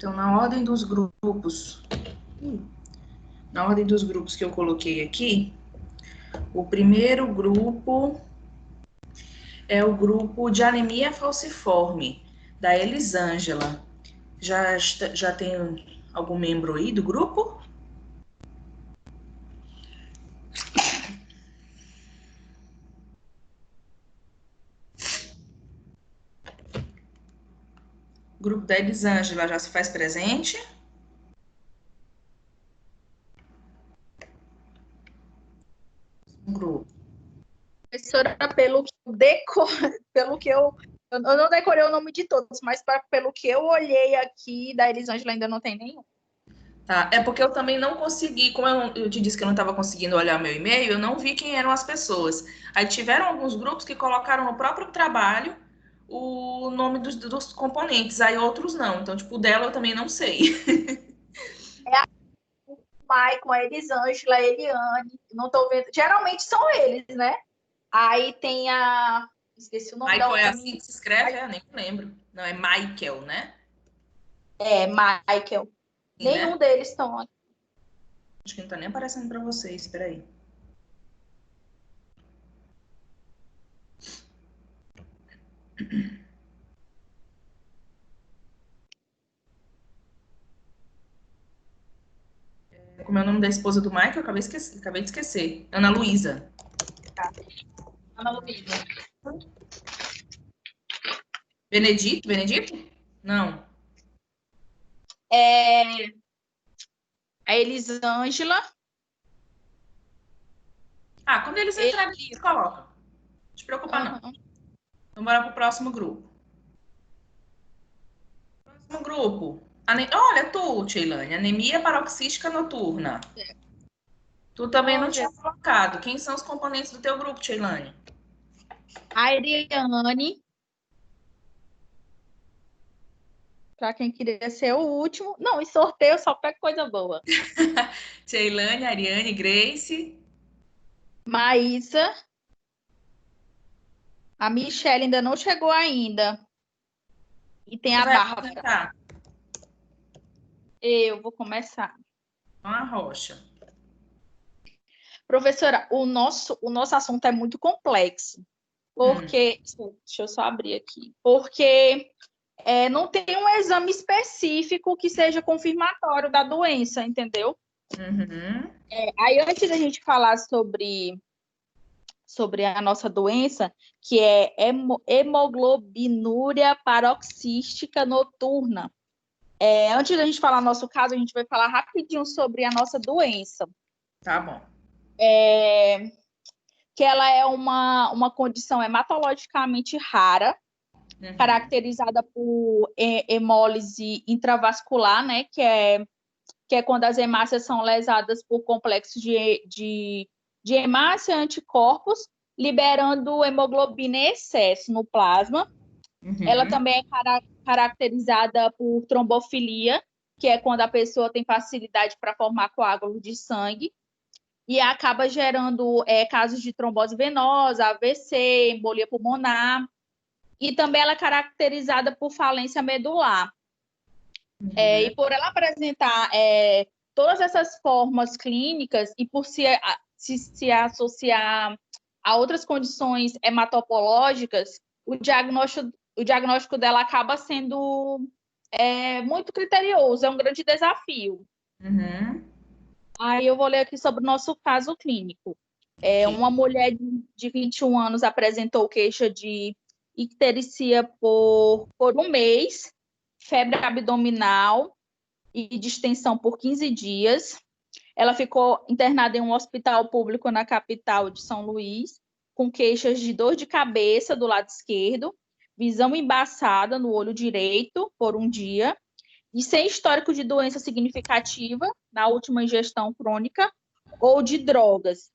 Então, na ordem dos grupos que eu coloquei aqui, o primeiro grupo é o grupo de anemia falciforme, da Elisângela. Já tem algum membro aí do grupo? O grupo da Elisângela já se faz presente? Um grupo. Professora, pelo que eu não decorei o nome de todos, mas pelo que eu olhei aqui, da Elisângela ainda não tem nenhum. Tá, é porque eu também não consegui, como eu te disse que eu não estava conseguindo olhar meu e-mail, eu não vi quem eram as pessoas. Aí tiveram alguns grupos que colocaram no próprio trabalho o nome dos componentes, aí outros não. Então, tipo, o dela eu também não sei. O Maicon, a Elisângela, a Eliane, não tô vendo. Geralmente são eles, né? Aí tem a. Esqueci o nome da Michael é outra assim menina. que se escreve? Eu nem lembro. Não, é Michael, né? É, Michael. Sim, Nenhum né? deles estão aqui. Acho que não tá nem aparecendo para vocês, espera aí. Como é o nome da esposa do Michael? Acabei de esquecer. Ana Luísa. Ana Luísa. Benedito? Benedito? Não. É, a Elisângela. Ah, quando eles entrarem, Ele... você coloca. Não te preocupa, não. Uhum. Então, bora pro próximo grupo. Próximo grupo. Olha, tu, Sheilane, anemia paroxística noturna. Tu também não tinha colocado. Quem são os componentes do teu grupo, Sheilane? A Ariane, para quem queria ser o último. Não, em sorteio só pega coisa boa. Sheilane, Ariane, Grace. Maísa. A Michelle ainda não chegou ainda. E tem Quem a vai Bárbara. apresentar? Eu vou começar. A Rocha. Professora, o nosso assunto é muito complexo. Porque. Deixa eu só abrir aqui. Porque não tem um exame específico que seja confirmatório da doença, entendeu? Uhum. Aí, antes da gente falar sobre a nossa doença, que é hemoglobinúria paroxística noturna. Antes da gente falar nosso caso, a gente vai falar rapidinho sobre a nossa doença. Tá bom. Que ela é uma condição hematologicamente rara, caracterizada por hemólise intravascular, né, que é quando as hemácias são lesadas por complexos de hemácia e anticorpos, liberando hemoglobina em excesso no plasma. Ela também é caracterizada por trombofilia, que é quando a pessoa tem facilidade para formar coágulos de sangue, e acaba gerando casos de trombose venosa, AVC, embolia pulmonar, e também ela é caracterizada por falência medular. E por ela apresentar todas essas formas clínicas e por se associar a outras condições hematopológicas, o diagnóstico dela acaba sendo muito criterioso, é um grande desafio. Aí eu vou ler aqui sobre o nosso caso clínico. Uma mulher de 21 anos apresentou queixa de ictericia por um mês, febre abdominal e distensão por 15 dias. Ela ficou internada em um hospital público na capital de São Luís, com queixas de dor de cabeça do lado esquerdo, visão embaçada no olho direito por um dia, e sem histórico de doença significativa na última ingestão crônica ou de drogas.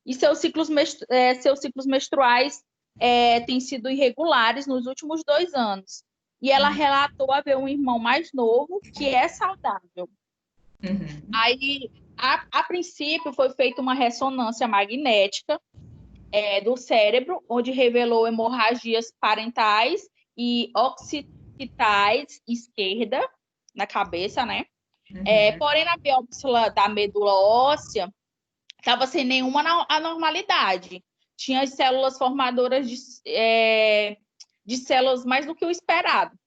E seus ciclos menstruais têm sido irregulares nos últimos 2 anos. E ela relatou haver um irmão mais novo que é saudável. Aí, a princípio, foi feita uma ressonância magnética do cérebro, onde revelou hemorragias parentais e occipitais esquerda na cabeça, né? Uhum. Porém, na biópsia da medula óssea, estava sem nenhuma anormalidade. Tinha as células formadoras de células mais do que o esperado.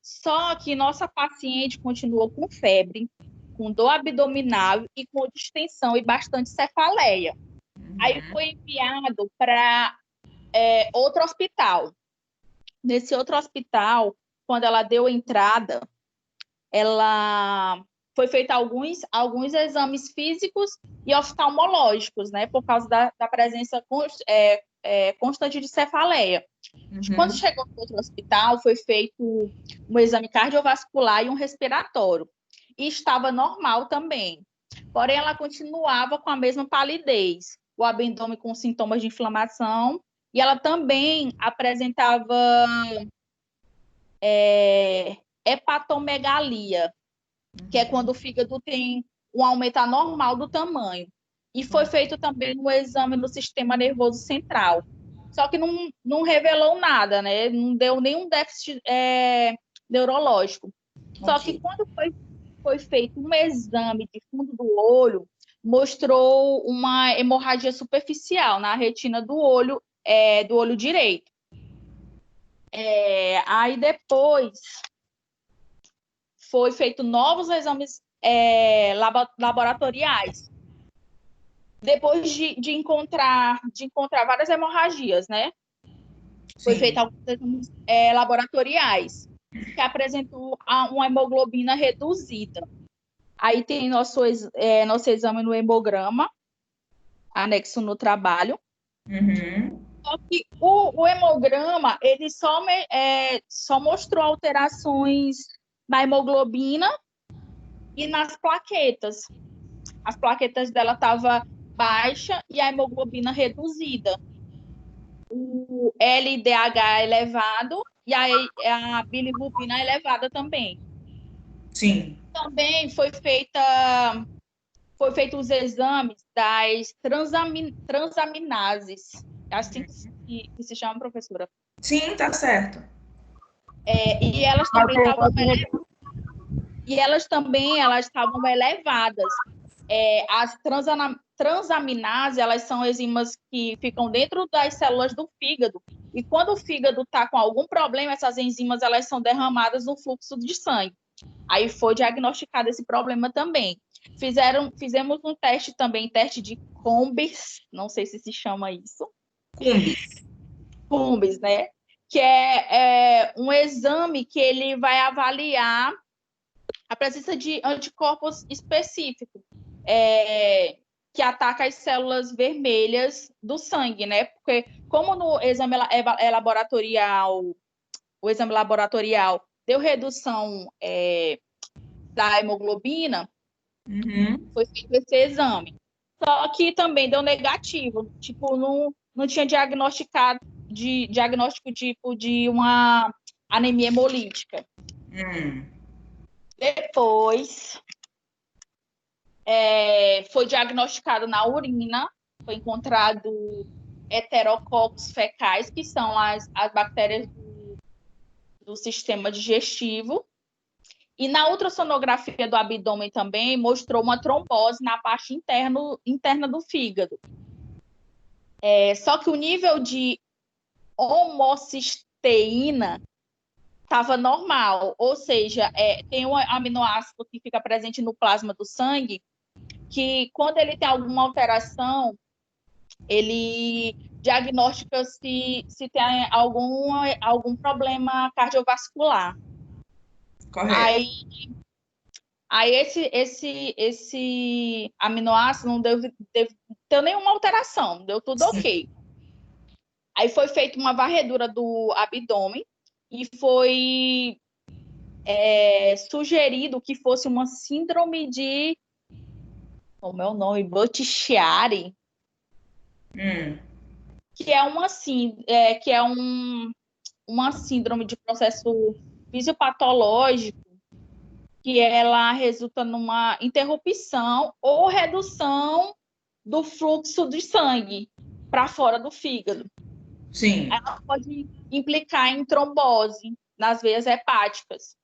Só que nossa paciente continuou com febre, com dor abdominal e com distensão e bastante cefaleia. Aí Uhum. foi enviado para outro hospital. Nesse outro hospital, quando ela deu entrada, ela foi feita alguns exames físicos e oftalmológicos, né, por causa da presença constante de cefaleia. Quando Uhum. chegou no outro hospital, foi feito um exame cardiovascular e um respiratório. E estava normal também. Porém, ela continuava com a mesma palidez, o abdômen com sintomas de inflamação, e ela também apresentava hepatomegalia, que é quando o fígado tem um aumento anormal do tamanho. E foi feito também um exame no sistema nervoso central. Só que não revelou nada, né? Não deu nenhum déficit neurológico. Só que Ok. quando foi feito um exame de fundo do olho, mostrou uma hemorragia superficial na retina do olho direito. Aí depois foi feito novos exames laboratoriais, depois de encontrar várias hemorragias, né? Foi feito Sim. alguns exames laboratoriais, que apresentou uma hemoglobina reduzida. Aí tem nosso exame no hemograma, anexo no trabalho. Uhum. Só que o hemograma, ele só mostrou alterações na hemoglobina e nas plaquetas. As plaquetas dela estavam baixa e a hemoglobina reduzida. O LDH elevado e a bilirrubina elevada também. Sim. Também foi feito os exames das transaminases. É assim que se chama, professora. Sim, tá certo. E elas estavam elevadas. As transaminases, elas são enzimas que ficam dentro das células do fígado. E quando o fígado está com algum problema, essas enzimas elas são derramadas no fluxo de sangue. Aí foi diagnosticado esse problema também. Fizemos um teste também, teste de Combis, não sei se chama isso. Cumbis. Combis, né? Que é um exame que ele vai avaliar a presença de anticorpos específicos que ataca as células vermelhas do sangue, né? Porque como no exame laboratorial, o exame laboratorial deu redução da hemoglobina, Uhum. foi feito esse exame. Só que também deu negativo, tipo, não tinha diagnóstico tipo de uma anemia hemolítica. Hum. Depois foi diagnosticado na urina, foi encontrado heterococos fecais, que são as bactérias do sistema digestivo. E na ultrassonografia do abdômen também mostrou uma trombose na parte interna do fígado. Só que o nível de homocisteína estava normal, ou seja, tem um aminoácido que fica presente no plasma do sangue, que quando ele tem alguma alteração, ele diagnostica se tem algum problema cardiovascular. Correto. Aí esse aminoácido não deu nenhuma alteração, deu tudo Sim. ok. Aí foi feita uma varredura do abdômen e foi sugerido que fosse uma síndrome de, como é o nome, Budd-Chiari, Hum. que é uma síndrome de processo fisiopatológico que ela resulta numa interrupção ou redução do fluxo de sangue para fora do fígado. Sim. Ela pode implicar em trombose nas veias hepáticas.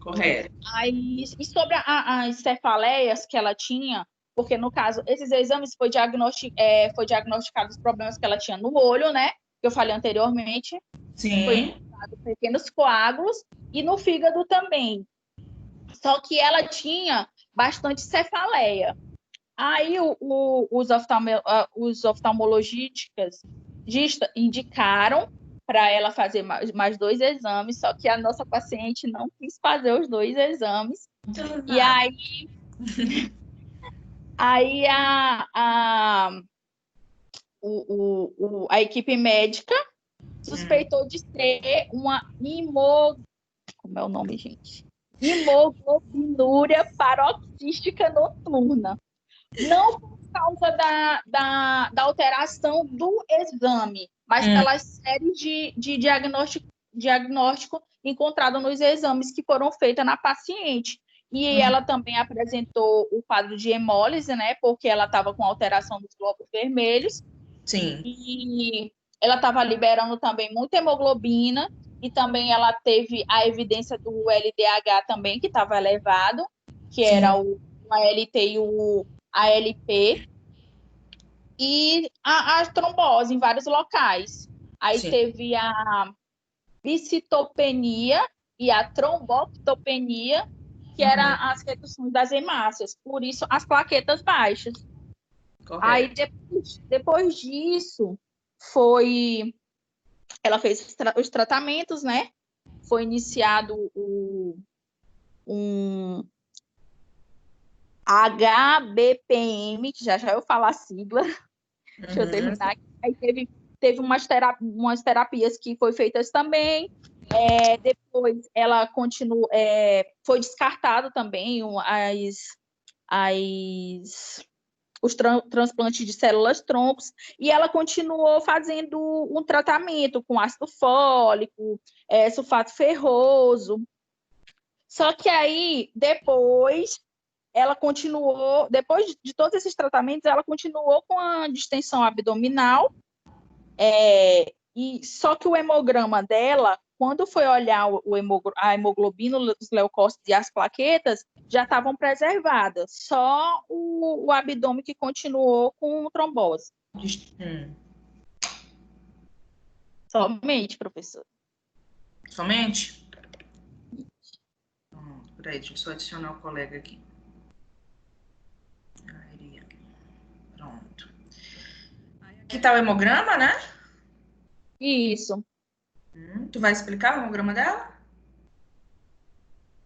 Correto. Aí, e sobre as cefaleias que ela tinha, porque no caso, esses exames foi diagnosticado os problemas que ela tinha no olho, né? Que eu falei anteriormente, foi Sim. encontrado pequenos coágulos, e no fígado também. Só que ela tinha bastante cefaleia. Aí os oftalmologistas indicaram para ela fazer mais 2 exames, só que a nossa paciente não quis fazer os 2 exames. E aí a equipe médica suspeitou de ser como é o nome, gente? Hemoglobinúria paroxística noturna. Não por causa da alteração do exame, mas pelas séries de diagnóstico encontrado nos exames que foram feitos na paciente. E ela também apresentou o quadro de hemólise, né? Porque ela estava com alteração dos glóbulos vermelhos. Sim. E ela estava liberando também muita hemoglobina. E também ela teve a evidência do LDH também, que estava elevado, que Sim. era o ALT e o ALP. E a trombose em vários locais. Aí Sim. teve a bicitopenia e a trombocitopenia, que eram as reduções das hemácias, por isso as plaquetas baixas. Correto. Aí depois disso, ela fez os tratamentos, né? Foi iniciado um HBPM, que já eu falo a sigla. Deixa eu terminar aqui. Aí teve umas terapias que foi feitas também. Depois ela continuou, foi descartado também os transplantes de células troncos, e ela continuou fazendo um tratamento com ácido fólico, sulfato ferroso. Só que aí, depois de todos esses tratamentos, ela continuou com a distensão abdominal, e só que o hemograma dela, quando foi olhar a hemoglobina, os leucócitos e as plaquetas, já estavam preservadas. Só o abdômen que continuou com trombose. Somente, professor. Somente? Peraí, deixa eu só adicionar o colega aqui. Pronto. Aqui tá o hemograma, né? Isso. Tu vai explicar o hemograma dela?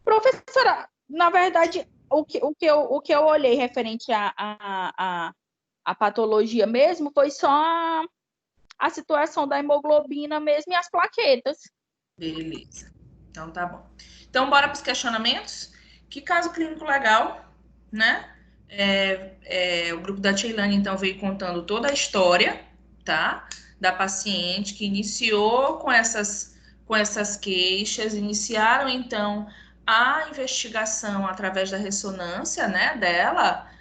Professora, na verdade, o que eu olhei referente à patologia mesmo foi só a situação da hemoglobina mesmo e as plaquetas. Beleza. Então tá bom. Então bora para os questionamentos. Que caso clínico legal, né? O grupo da Cheilane, então, veio contando toda a história, tá? Da paciente que iniciou com essas queixas, iniciaram, então, a investigação através da ressonância, né, dela,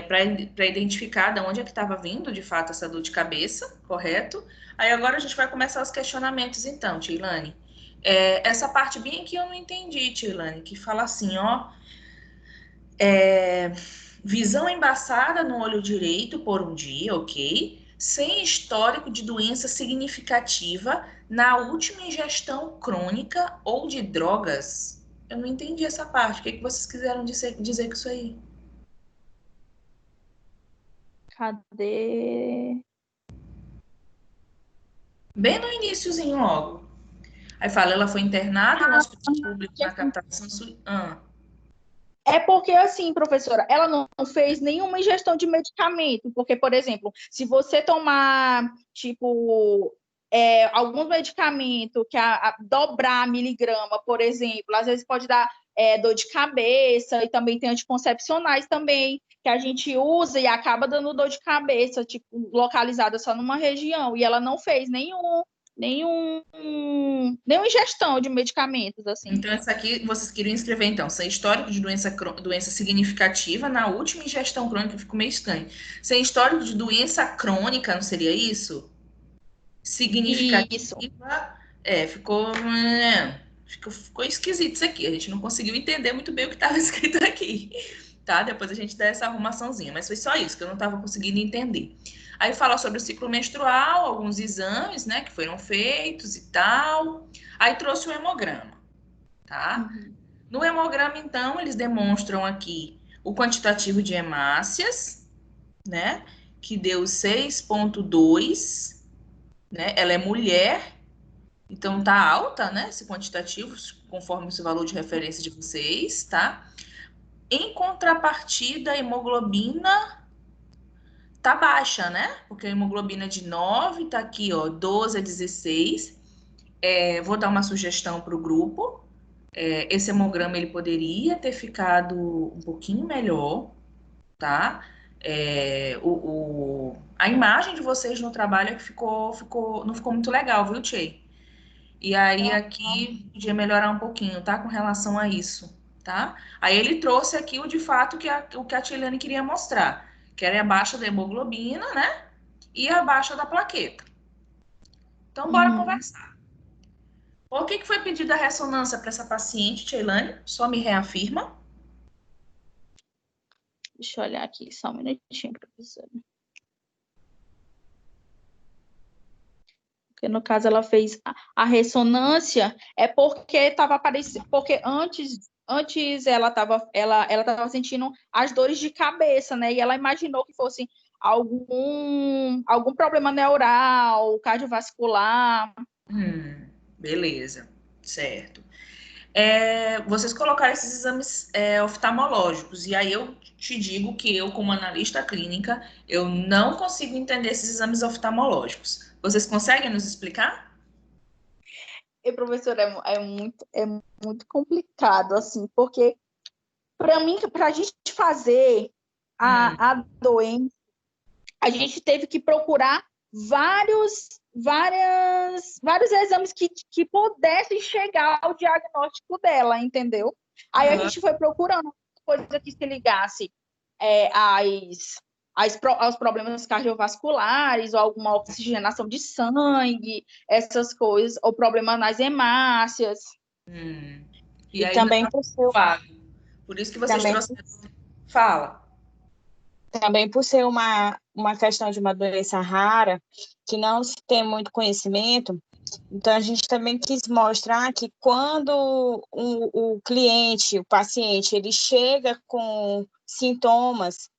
para identificar de onde é que estava vindo, de fato, essa dor de cabeça, correto? Aí agora a gente vai começar os questionamentos, então, Cheilane. Essa parte bem que eu não entendi, Cheilane, que fala assim, ó, visão embaçada no olho direito por um dia, ok? Sem histórico de doença significativa na última ingestão crônica ou de drogas. Eu não entendi essa parte. O que vocês quiseram dizer com isso aí? Cadê? Bem no iniciozinho logo. Aí fala, ela foi internada no hospital público na captação sul. É porque, assim, professora, ela não fez nenhuma ingestão de medicamento, porque, por exemplo, se você tomar, tipo, algum medicamento que dobrar miligrama, por exemplo, às vezes pode dar dor de cabeça, e também tem anticoncepcionais também, que a gente usa e acaba dando dor de cabeça, tipo, localizada só numa região, e ela não fez nenhuma ingestão de medicamentos, assim. Então, essa aqui vocês queriam escrever, então, sem histórico de doença significativa na última ingestão crônica, ficou meio estranho. Sem histórico de doença crônica, não seria isso? Significativa. Isso. ficou esquisito isso aqui. A gente não conseguiu entender muito bem o que estava escrito aqui, tá? Depois a gente dá essa arrumaçãozinha. Mas foi só isso que eu não estava conseguindo entender. Aí fala sobre o ciclo menstrual, alguns exames, né, que foram feitos e tal. Aí trouxe o hemograma, tá? No hemograma, então, eles demonstram aqui o quantitativo de hemácias, né, que deu 6,2, né? Ela é mulher, então tá alta, né, esse quantitativo, conforme esse valor de referência de vocês, tá? Em contrapartida, a hemoglobina tá baixa, né? Porque a hemoglobina de 9 tá aqui, ó, 12 a 16. Vou dar uma sugestão para o grupo. Esse hemograma ele poderia ter ficado um pouquinho melhor, tá? A imagem de vocês no trabalho é que não ficou muito legal, viu, Tchê? E aí aqui podia melhorar um pouquinho, tá? Com relação a isso, tá? Aí ele trouxe aqui o de fato o que a Tcheliane queria mostrar, que era a baixa da hemoglobina, né? E a baixa da plaqueta. Então, bora conversar. Por que foi pedida a ressonância para essa paciente, Tcheilane? Só me reafirma. Deixa eu olhar aqui, só um minutinho, professora. Porque, no caso, ela fez a ressonância, porque estava aparecendo, porque antes ela estava sentindo as dores de cabeça, né? E ela imaginou que fosse algum problema neural, cardiovascular. Beleza, certo. Vocês colocaram esses exames oftalmológicos, e aí eu te digo que eu, como analista clínica, eu não consigo entender esses exames oftalmológicos. Vocês conseguem nos explicar? E, professora, é muito complicado, assim, porque para mim, para a gente fazer a doença, a gente teve que procurar vários exames que pudessem chegar ao diagnóstico dela, entendeu? Aí a gente foi procurando coisa que se ligasse aos problemas cardiovasculares, ou alguma oxigenação de sangue, essas coisas, ou problema nas hemácias. E aí também por ser, por isso que vocês trouxeram. Fala. Também por ser uma questão de uma doença rara, que não se tem muito conhecimento, então a gente também quis mostrar que quando o cliente, o paciente, ele chega com sintomas,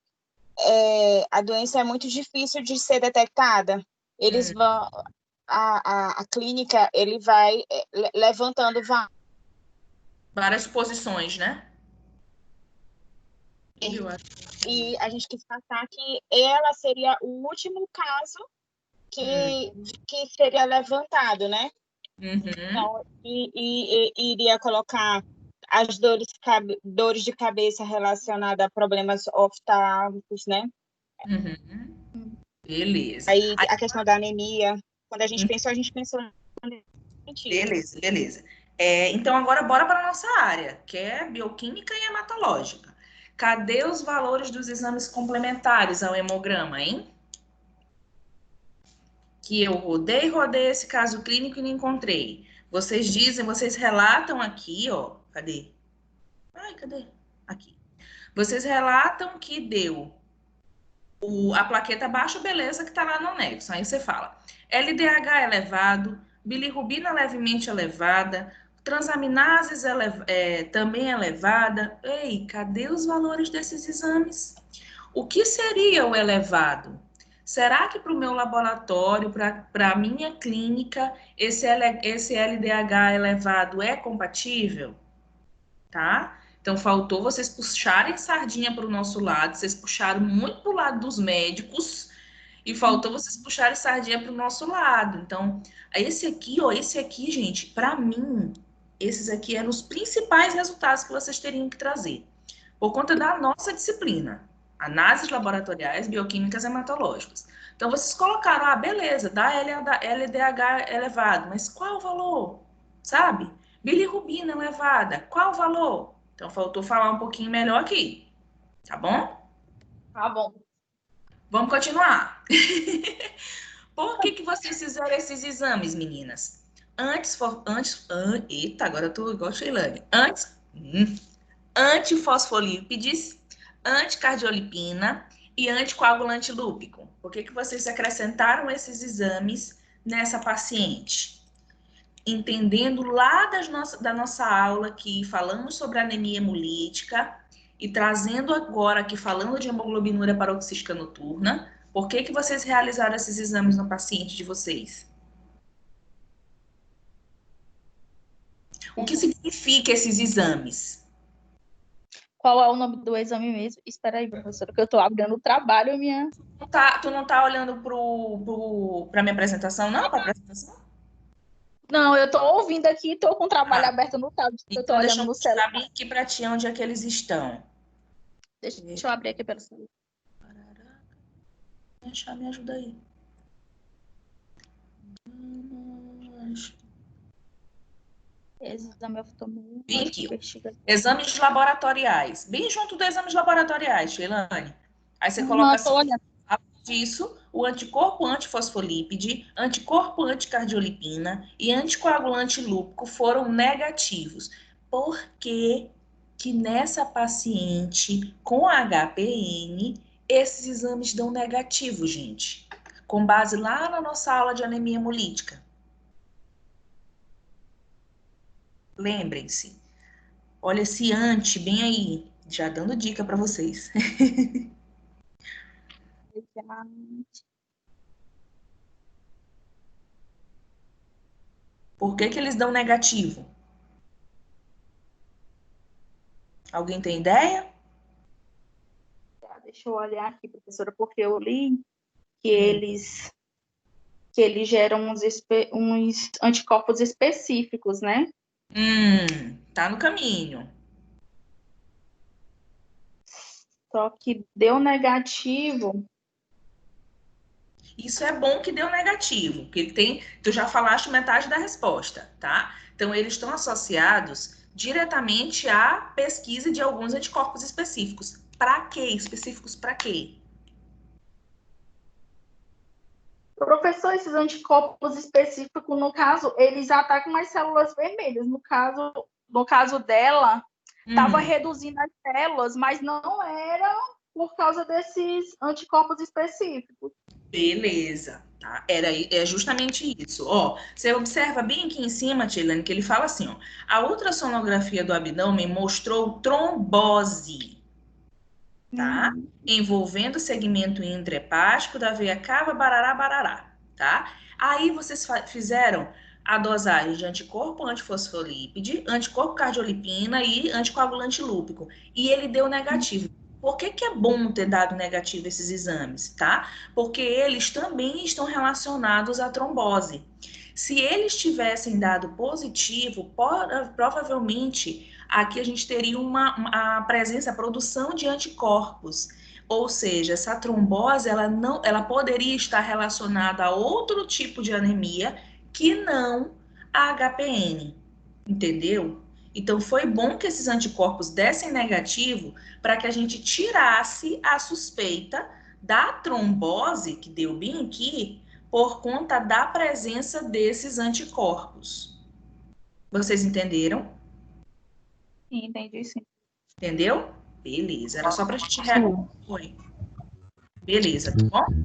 a doença é muito difícil de ser detectada. Eles vão, a clínica, ele vai levantando várias posições, né? E a gente quis passar que ela seria o último caso que seria levantado, né? Então, e iria colocar as dores de cabeça relacionadas a problemas oftálmicos, né? Beleza. Aí a questão da anemia, quando a gente pensou Beleza. Então, agora bora para a nossa área, que é bioquímica e hematológica. Cadê os valores dos exames complementares ao hemograma, hein? Que eu rodei esse caso clínico e não encontrei. Vocês relatam aqui, ó. Cadê? Cadê? Aqui. Vocês relatam que deu a plaqueta baixa, beleza, que tá lá no anexo. Aí você fala: LDH elevado, bilirrubina levemente elevada, transaminases também elevada. Ei, cadê os valores desses exames? O que seria o elevado? Será que para o meu laboratório, para a minha clínica, esse LDH elevado é compatível? Tá? Então, faltou vocês puxarem sardinha para o nosso lado, vocês puxaram muito para o lado dos médicos, e faltou vocês puxarem sardinha para o nosso lado. Então, esse aqui, gente, para mim, esses aqui eram os principais resultados que vocês teriam que trazer, por conta da nossa disciplina, análises laboratoriais, bioquímicas e hematológicas. Então, vocês colocaram, beleza, dá LDH elevado, mas qual o valor? Sabe? Bilirrubina elevada, qual o valor? Então, faltou falar um pouquinho melhor aqui, tá bom? Tá bom. Vamos continuar. Por que vocês fizeram esses exames, meninas? Eita, agora eu tô igual a Sheilane. Antifosfolípides, anticardiolipina e anticoagulante lúpico. Por que vocês acrescentaram esses exames nessa paciente? Entendendo lá da nossa aula que falamos sobre anemia hemolítica e trazendo agora aqui falando de hemoglobinúria paroxística noturna, por que vocês realizaram esses exames no paciente de vocês? O que significa esses exames? Qual é o nome do exame mesmo? Espera aí, professora, que eu estou abrindo o trabalho minha... Tu não tá olhando para minha apresentação, não? Para a apresentação? Não, eu estou ouvindo aqui e estou com o trabalho aberto no tablet, então, eu estou olhando no celular. Deixa eu aqui para ti onde é que eles estão. Deixa eu abrir aqui pelo celular. Me ajuda aí. Exame oftalmológico. Vem aqui. Exames laboratoriais. Bem junto dos exames laboratoriais, Sheilane. Aí você coloca assim, disso, o anticorpo antifosfolípide, anticorpo anticardiolipina e anticoagulante lúpico foram negativos. Por que nessa paciente com HPN, esses exames dão negativo, gente? Com base lá na nossa aula de anemia hemolítica. Lembrem-se. Olha esse anti bem aí, já dando dica para vocês. Por que eles dão negativo? Alguém tem ideia? Deixa eu olhar aqui, professora, porque eu li que eles geram uns anticorpos específicos, né? Tá no caminho. Só que deu negativo. Isso é bom que deu negativo, porque tu já falaste metade da resposta, tá? Então, eles estão associados diretamente à pesquisa de alguns anticorpos específicos. Para quê? Específicos para quê? Professor, esses anticorpos específicos, no caso, eles atacam as células vermelhas. No caso dela, estava reduzindo as células, mas não era por causa desses anticorpos específicos. Beleza, tá? É justamente isso. Ó, você observa bem aqui em cima, Tilane, que ele fala assim, ó, a ultrassonografia do abdômen mostrou trombose, tá? Envolvendo o segmento intrahepático da veia cava, barará, barará, tá? Aí vocês fizeram a dosagem de anticorpo antifosfolípide, anticorpo cardiolipina e anticoagulante lúpico. E ele deu negativo. Por que é bom ter dado negativo esses exames, tá? Porque eles também estão relacionados à trombose. Se eles tivessem dado positivo, provavelmente aqui a gente teria a presença, a produção de anticorpos. Ou seja, essa trombose, ela poderia estar relacionada a outro tipo de anemia que não a HPN, entendeu? Então, foi bom que esses anticorpos dessem negativo para que a gente tirasse a suspeita da trombose, que deu bem aqui, por conta da presença desses anticorpos. Vocês entenderam? Sim, entendi, sim. Entendeu? Beleza, era só para a gente... Foi. Beleza, tá bom?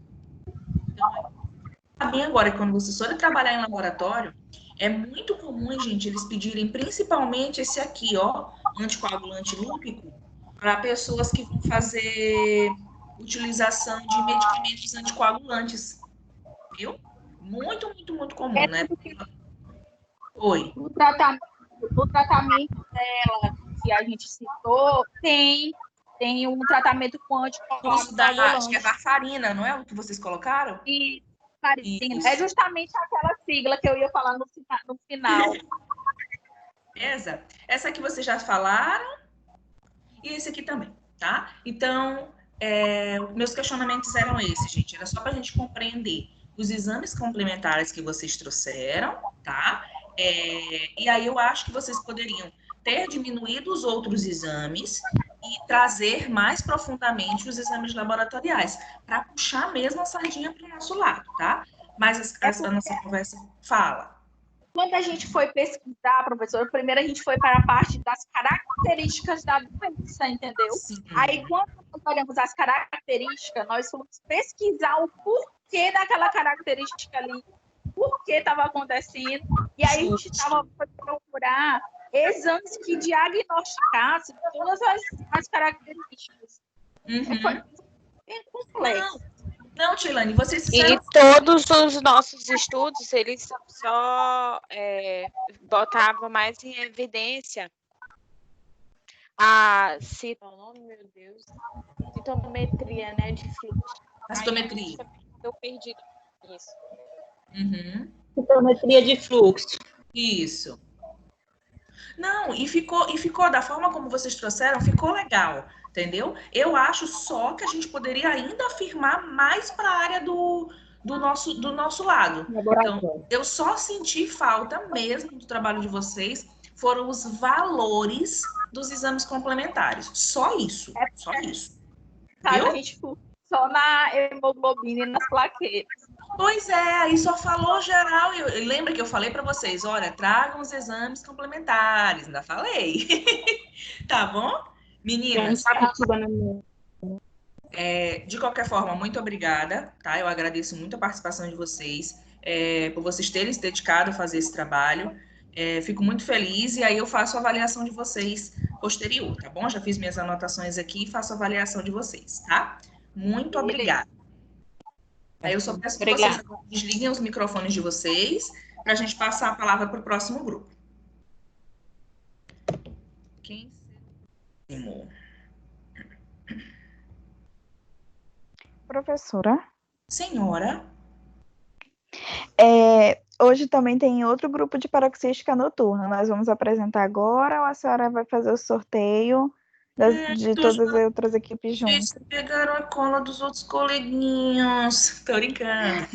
Então, bem agora que quando vocês forem trabalhar em laboratório, é muito comum, gente, eles pedirem principalmente esse aqui, ó, anticoagulante lúpico, para pessoas que vão fazer utilização de medicamentos anticoagulantes, viu? Muito, muito, muito comum, né? Oi. No tratamento dela, que a gente citou, tem um tratamento com anticoagulante. Acho que é varfarina, não é o que vocês colocaram? E é justamente aquela sigla que eu ia falar no final. Beleza? Essa aqui vocês já falaram e esse aqui também, tá? Então, meus questionamentos eram esses, gente. Era só para a gente compreender os exames complementares que vocês trouxeram, tá? E aí eu acho que vocês poderiam ter diminuído os outros exames e trazer mais profundamente os exames laboratoriais, para puxar mesmo a sardinha para o nosso lado, tá? Mas a nossa conversa fala. quando a gente foi pesquisar, professor, primeiro a gente foi para a parte das características da doença, entendeu? Sim. Aí, quando nós olhamos as características, nós fomos pesquisar o porquê daquela característica ali, por que estava acontecendo, e aí a gente estava procurar exames que diagnosticassem todas as características. Foi bem complexo. Não, Tilane, vocês E todos os nossos estudos, eles só botavam mais em evidência a citometria, né, de fluxo. A citometria. Eu perdi isso. Citometria de fluxo. Isso. Não, e ficou da forma como vocês trouxeram, ficou legal, entendeu? Eu acho só que a gente poderia ainda afirmar mais para a área do nosso lado. Então, eu só senti falta mesmo do trabalho de vocês, foram os valores dos exames complementares. Só isso, só isso. Sabe, a gente só na hemoglobina e nas plaquetas. Pois é, aí só falou geral. Lembra que eu falei para vocês, olha, tragam os exames complementares, ainda falei. Tá bom? Meninas, de qualquer forma, muito obrigada, tá? Eu agradeço muito a participação de vocês, por vocês terem se dedicado a fazer esse trabalho. Fico muito feliz e aí eu faço a avaliação de vocês posterior, tá bom? Já fiz minhas anotações aqui e faço a avaliação de vocês, tá? Muito obrigada. Aí eu só peço que vocês desliguem os microfones de vocês para a gente passar a palavra para o próximo grupo. Quem será? Professora? Senhora? Hoje também tem outro grupo de paroxística noturna. Nós vamos apresentar agora ou a senhora vai fazer o sorteio de todas as outras equipes juntas? Vocês pegaram a cola dos outros coleguinhas. Tô brincando.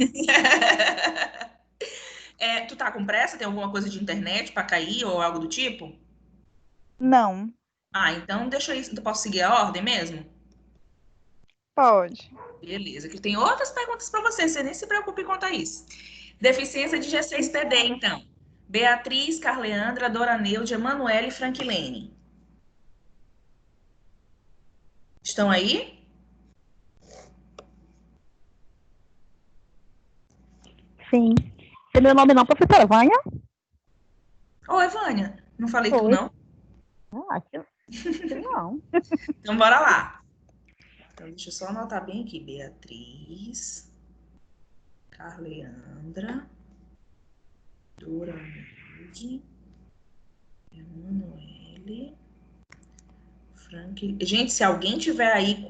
Tu tá com pressa? Tem alguma coisa de internet para cair ou algo do tipo? Não. Então deixa isso. Tu posso seguir a ordem mesmo? Pode. Beleza, que tem outras perguntas para você nem se preocupe quanto a isso. Deficiência de G6PD, então. Beatriz, Carleandra, Doraneude, Emanuele e Frankilene. Estão aí? Sim. Seu meu nome não, professora Vânia? Oi, Vânia. Não falei tudo, não? Acho que não. Então, bora lá. Então, deixa eu só anotar bem aqui. Beatriz, Carleandra, Doranilde, Emanuele, Frank. Gente, se alguém tiver aí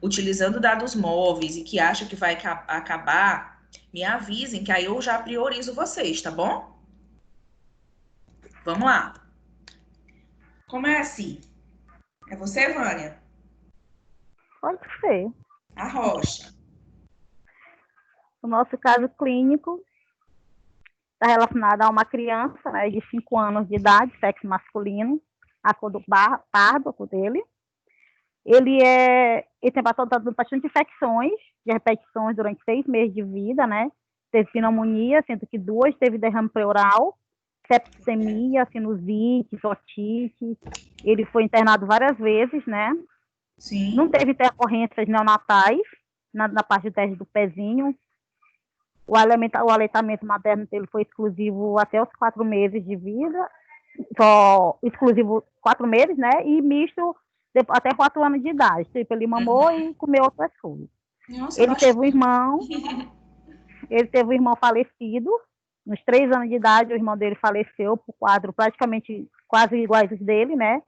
utilizando dados móveis e que acha que vai acabar, me avisem, que aí eu já priorizo vocês, tá bom? Vamos lá. Comece. É você, Vânia? Pode ser. A Rocha. O nosso caso clínico está relacionado a uma criança, né, de 5 anos de idade, sexo masculino, a cor do pardo, a cor dele. Ele tem bastante infecções, de repetições durante 6 meses de vida, né? Teve pneumonia, sendo que 2 teve derrame pleural, septicemia, sinusite, otite. Ele foi internado várias vezes, né? Sim. Não teve intercorrências neonatais na parte do teste do pezinho. O aleitamento materno dele foi exclusivo até os 4 meses de vida, só exclusivo 4 meses, né? E misto até 4 anos de idade. Tipo, ele mamou e comeu outras coisas. Nossa, ele teve um irmão falecido. Nos 3 anos de idade, o irmão dele faleceu por quadro praticamente quase iguais aos dele, né?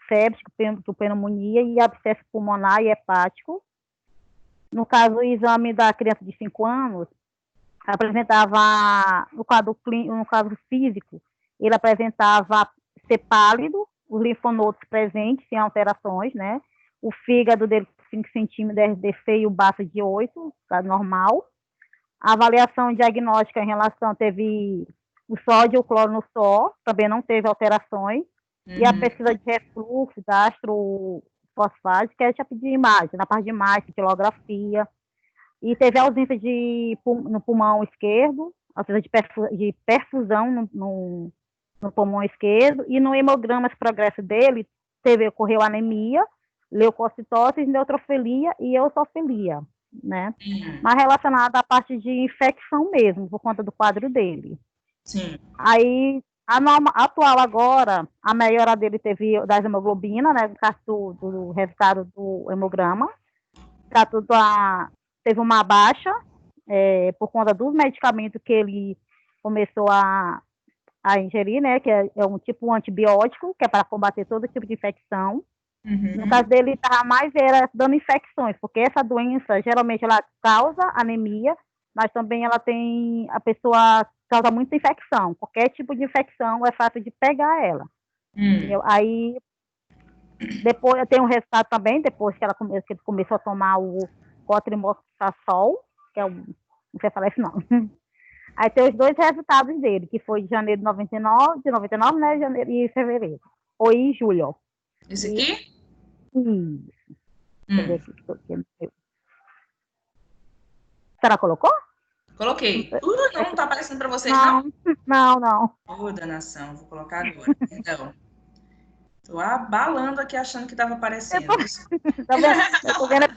Séptico, pneumonia e abscesso pulmonar e hepático. No caso, o exame da criança de 5 anos apresentava, no caso físico, ele apresentava ser pálido, os linfonodos presentes, sem alterações, né? O fígado dele, 5 centímetros, RDC e o baço de 8, tá normal. A avaliação diagnóstica em relação, teve o sódio e o cloro no só, também não teve alterações. E a pesquisa de refluxo, gastrofosfático, que é tipo de imagem, na parte de imagem, quilografia. E teve ausência no pulmão esquerdo, ou seja, de perfusão no pulmão esquerdo, e no hemograma, esse progresso dele, ocorreu anemia, leucocitose, neutrofilia e eosinofilia, né? Mas relacionada à parte de infecção mesmo, por conta do quadro dele. Sim. Aí, a norma atual agora, a melhora dele teve das hemoglobina, né, do resultado do hemograma, teve uma baixa, por conta dos medicamentos que ele começou a ingerir, né, que é um tipo antibiótico, que é para combater todo tipo de infecção. No caso dele, estava mais dando infecções, porque essa doença, geralmente, ela causa anemia, mas também a pessoa causa muita infecção. Qualquer tipo de infecção é fácil de pegar ela. Entendeu? Aí, depois, tem um resultado também, depois que ele começou a tomar o cotrimoxazol, que é não sei falar isso não. Aí tem os dois resultados dele, que foi de janeiro de 99, né, janeiro e fevereiro. Ou em julho. Esse aqui? Isso. Deixa eu ver aqui. A senhora colocou? Coloquei. Não tá aparecendo para vocês, não? Ô, danação, vou colocar agora. Perdão. Tô abalando aqui achando que estava aparecendo. Tá vendo? Eu tô vendo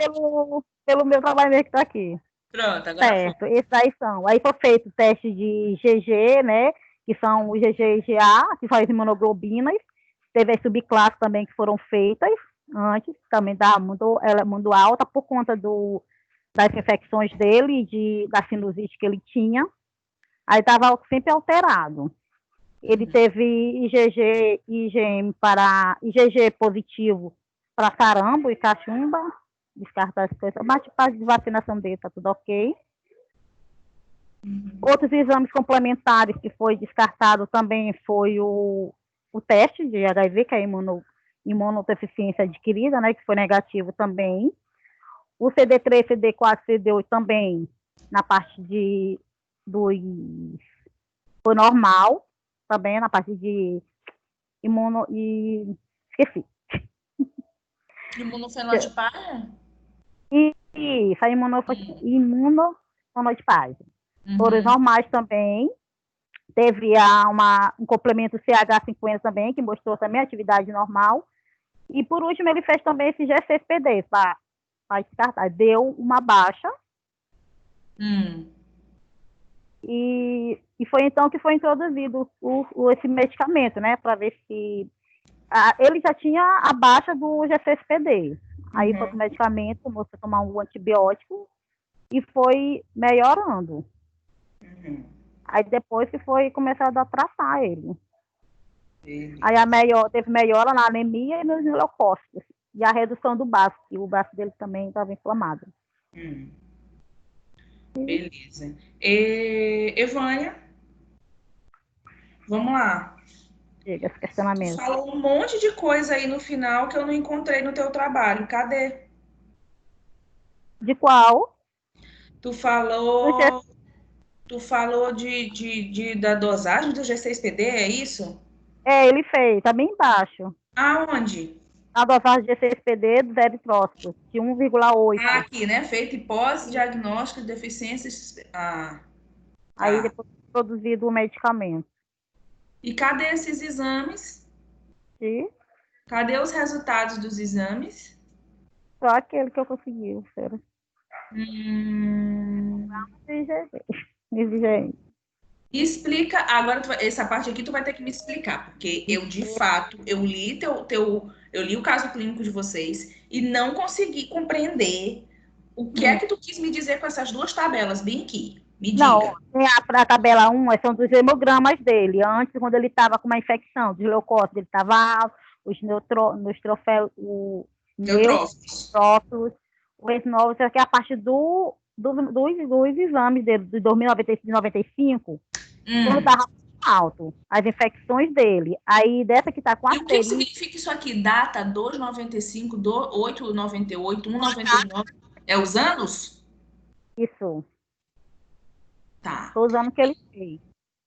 pelo meu trabalho mesmo que tá aqui. Pronto, agora certo, esses aí são. Aí foi feito o teste de GG, né? Que são o GG e GA, que faz imunoglobinas. Teve as subclasses também que foram feitas antes, também ela muito alta por conta das infecções dele, da sinusite que ele tinha. Aí estava sempre alterado. Ele teve IgG e IgM IgG positivo para sarampo e cachumba, descartar as coisas, mas a de vacinação dele está tudo ok. Outros exames complementares que foi descartado também foi o teste de HIV, que é imunodeficiência adquirida, né, que foi negativo também. O CD3, CD4, CD8 também, na parte foi normal, também na parte de esqueci. Imunofenotipagem? Isso, a imunofenotipagem. Foram normais também. Teve um complemento CH50 também, que mostrou também a atividade normal. E, por último, ele fez também esse G6PD, para descartar. Deu uma baixa. E foi então que foi introduzido esse medicamento, né, para ver se... ele já tinha a baixa do G6PD. Aí foi o medicamento, começou a tomar um antibiótico e foi melhorando. Aí depois que foi começado a tratar ele. Aí teve melhora na anemia e nos leucócitos. E a redução do baço, que o baço dele também estava inflamado. Beleza. Evânia, vamos lá. Chega esse questionamento. Tu falou um monte de coisa aí no final que eu não encontrei no teu trabalho. Cadê? De qual? Tu falou da dosagem do G6PD, é isso? Ele fez, tá bem embaixo. Aonde? A dosagem de G6PD do eritrócito, de 1,8. Aqui, né? Feito e pós-diagnóstico de deficiências. Aí depois produzido o medicamento. E cadê esses exames? Cadê os resultados dos exames? Só aquele que eu consegui, senhora. Explica, agora essa parte aqui tu vai ter que me explicar, porque eu de fato, eu li eu li o caso clínico de vocês e não consegui compreender o que é que tu quis me dizer com essas duas tabelas, bem aqui. Me diga. Não, a tabela 1 são dos hemogramas dele, antes quando ele estava com uma infecção, dos leucócitos, ele estava alto, os neutrófilos, os esinófilos, que é a parte dos exames dele, de 2095 e 95, quando estava alto, as infecções dele. Aí dessa que está com a... E o que significa isso aqui? Data 2,95, 8,98, 1,99. É os anos? Isso. Tá. Estou usando o que ele fez.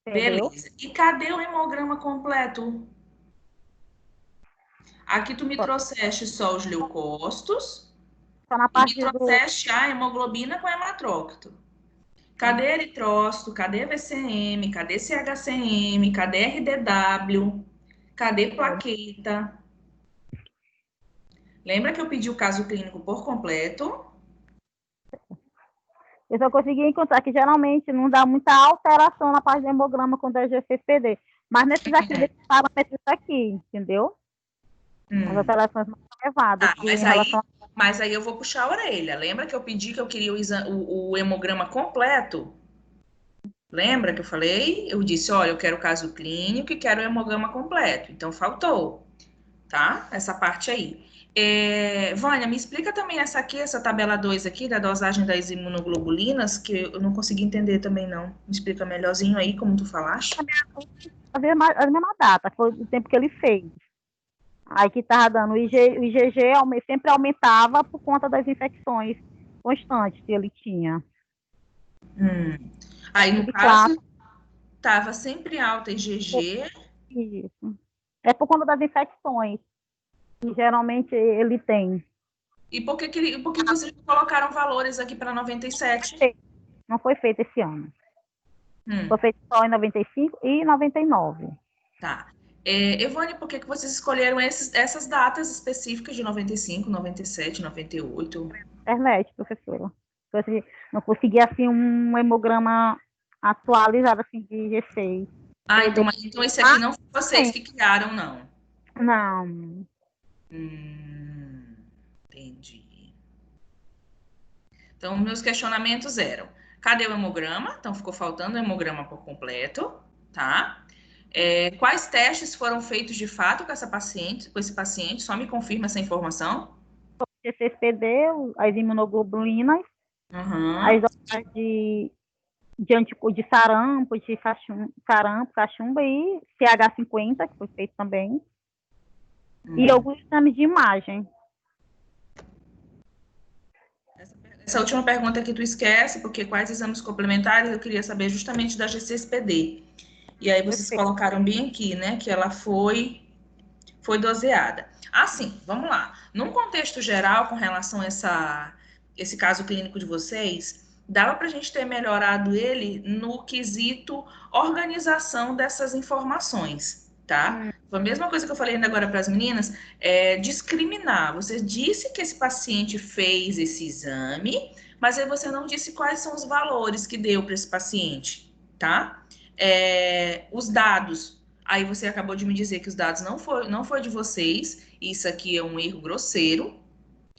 Entendeu? Beleza. E cadê o hemograma completo? Aqui tu me trouxeste só os leucócitos. Só na parte e me trouxeste a hemoglobina com hematrócito. Cadê eritrócito? Cadê VCM? Cadê CHCM? Cadê RDW? Cadê plaqueta? Lembra que eu pedi o caso clínico por completo? Eu só consegui encontrar que geralmente não dá muita alteração na parte do hemograma quando é GCPD. Mas nesses aqui, desses parâmetros aqui, entendeu? As alterações mais elevadas. Mas aí eu vou puxar a orelha. Lembra que eu pedi que eu queria o hemograma completo? Lembra que eu falei? Eu disse, olha, eu quero o caso clínico e quero o hemograma completo. Então, faltou, tá? Essa parte aí. Vânia, me explica também essa tabela 2 aqui, da dosagem das imunoglobulinas, que eu não consegui entender também, não. Me explica melhorzinho aí, como tu falaste. A mesma data, foi o tempo que ele fez. Aí que estava dando, o IgG sempre aumentava por conta das infecções constantes que ele tinha. Aí, no caso, estava sempre alta IgG. Isso. É por conta das infecções que geralmente ele tem. E por que vocês colocaram valores aqui para 97? Não foi feito esse ano. Foi feito só em 95 e 99. Tá. Evone, por que vocês escolheram essas datas específicas de 95, 97, 98? Internet, professora. Não consegui, assim, um hemograma atualizado, assim, de G6. Então esse aqui não foi vocês que criaram, não? Não. Entendi. Então, meus questionamentos eram, cadê o hemograma? Então, ficou faltando o hemograma por completo, tá? Quais testes foram feitos de fato com esse paciente? Só me confirma essa informação. GCPD, as imunoglobulinas, as doses de sarampo, de cachumba e CH50, que foi feito também. E alguns exames de imagem. Essa última pergunta aqui tu esquece, porque quais exames complementares eu queria saber justamente da GCSPD. E aí vocês colocaram bem aqui, né, que ela foi doseada. Assim, vamos lá. Num contexto geral, com relação a esse caso clínico de vocês, dava para a gente ter melhorado ele no quesito organização dessas informações, tá? Foi a mesma coisa que eu falei ainda agora para as meninas, discriminar. Você disse que esse paciente fez esse exame, mas aí você não disse quais são os valores que deu para esse paciente, tá? Os dados. Aí você acabou de me dizer que os dados não foi de vocês. Isso aqui é um erro grosseiro,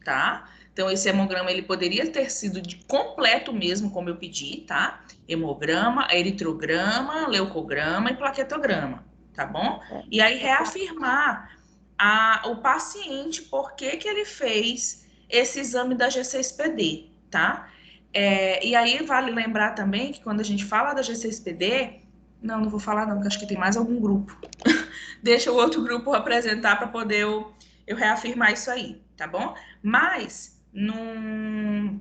tá? Então, esse hemograma, ele poderia ter sido de completo mesmo, como eu pedi, tá? Hemograma, eritrograma, leucograma e plaquetograma, tá bom? E aí, reafirmar o paciente por que ele fez esse exame da G6PD, tá? E aí, vale lembrar também que quando a gente fala da G6PD, não vou falar não, porque acho que tem mais algum grupo. Deixa o outro grupo apresentar para poder eu reafirmar isso aí, tá bom? Mas, no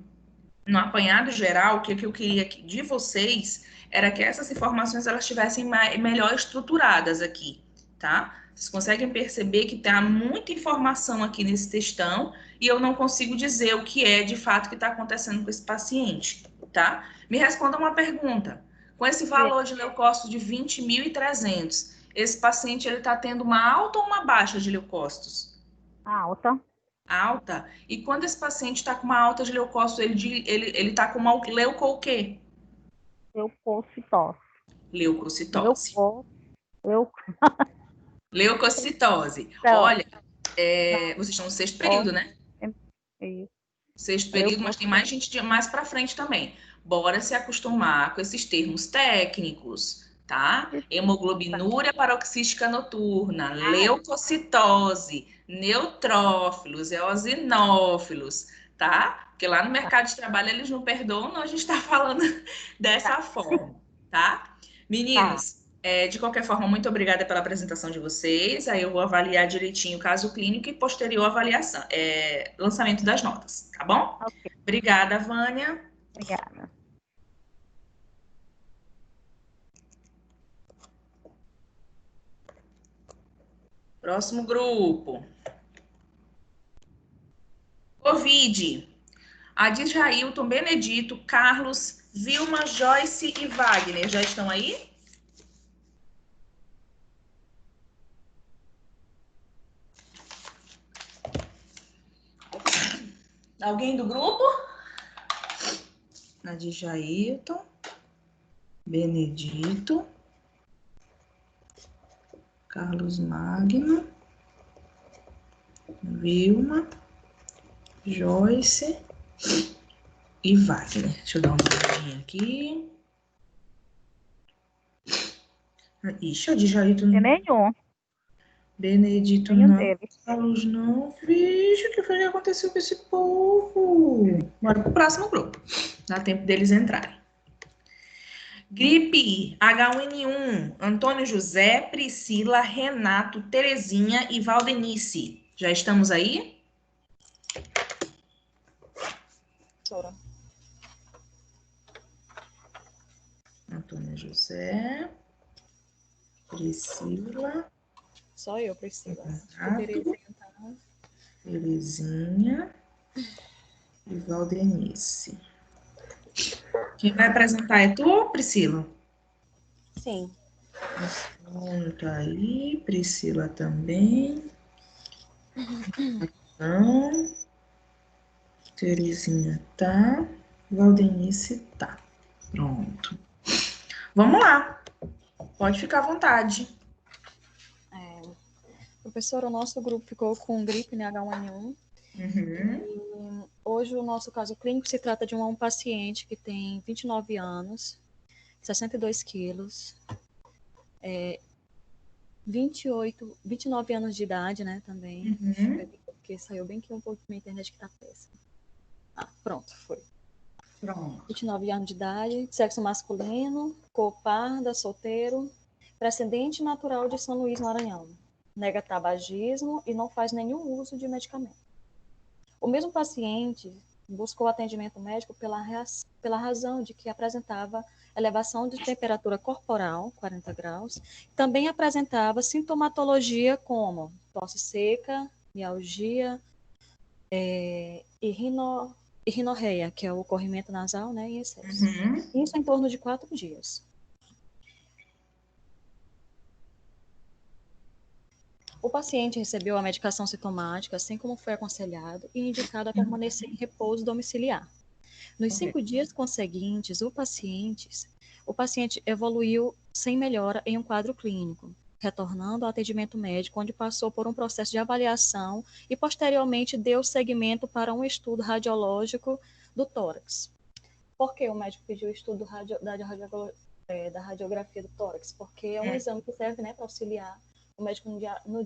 apanhado geral, o que eu queria de vocês era que essas informações elas estivessem melhor estruturadas aqui, tá? Vocês conseguem perceber que tem muita informação aqui nesse textão e eu não consigo dizer o que é de fato que está acontecendo com esse paciente, tá? Me responda uma pergunta. Com esse valor de leucócitos de 20.300, esse paciente ele está tendo uma alta ou uma baixa de leucócitos? Alta. Alta? E quando esse paciente está com uma alta de leucócitos, ele está com uma leuco o quê? Leucocitose. Leucocitose. Leucocitose. Olha, vocês estão no sexto período, né? Sexto período, mas tem mais gente mais para frente também. Bora se acostumar com esses termos técnicos, tá? Hemoglobinúria paroxística noturna, leucocitose, neutrófilos, eosinófilos, tá? Porque lá no mercado de trabalho eles não perdoam, a gente está falando dessa forma, tá? Meninos, de qualquer forma, muito obrigada pela apresentação de vocês. Aí eu vou avaliar direitinho o caso clínico e posterior avaliação, lançamento das notas, tá bom? Okay. Obrigada, Vânia. Obrigada. Próximo grupo. Covid. Adjailton Benedito Carlos Vilma, Joyce e Wagner, já estão aí? Alguém do grupo? Nadjailton, Benedito, Carlos Magno, Vilma, Joyce e Wagner. Deixa eu dar uma olhadinha aqui. Ixi, a Djailton Tem nenhum. Benedito Nenhum não. deles. Carlos não. Vixe, o que foi que aconteceu com esse povo? Bora pro próximo grupo. Dá tempo deles entrarem. Gripe H1N1. Antônio José, Priscila, Renato, Terezinha e Valdenice. Já estamos aí? Professora. Antônio José, Priscila, Só eu, Priscila. Renato, Terezinha e Valdenice. Quem vai apresentar é tu, Priscila? Sim. Antônio tá aí, Priscila também. Não. Terezinha tá. Valdenice tá. Pronto. Vamos lá. Pode ficar à vontade. Professora, o nosso grupo ficou com gripe, né, H1N1. Uhum. E hoje o nosso caso clínico se trata de um paciente que tem 29 anos, 62 quilos, 29 anos de idade, né, também. Uhum. Porque saiu bem que um pouco na internet que tá péssimo. Pronto, foi. Pronto. 29 anos de idade, sexo masculino, cor parda, solteiro, precedente natural de São Luís, Maranhão. Nega tabagismo e não faz nenhum uso de medicamento. O mesmo paciente buscou atendimento médico pela razão de que apresentava elevação de temperatura corporal, 40 graus, também apresentava sintomatologia como tosse seca, mialgia e rinorreia, que é o corrimento nasal, né, em excesso. Uhum. Isso em torno de 4 dias. O paciente recebeu a medicação sintomática, assim como foi aconselhado, e indicado a permanecer em repouso domiciliar. Nos 5 dias conseguintes, o paciente evoluiu sem melhora em um quadro clínico, retornando ao atendimento médico, onde passou por um processo de avaliação e, posteriormente, deu seguimento para um estudo radiológico do tórax. Por que o médico pediu o estudo da radiografia do tórax? Porque é um exame que serve, né, para auxiliar o médico no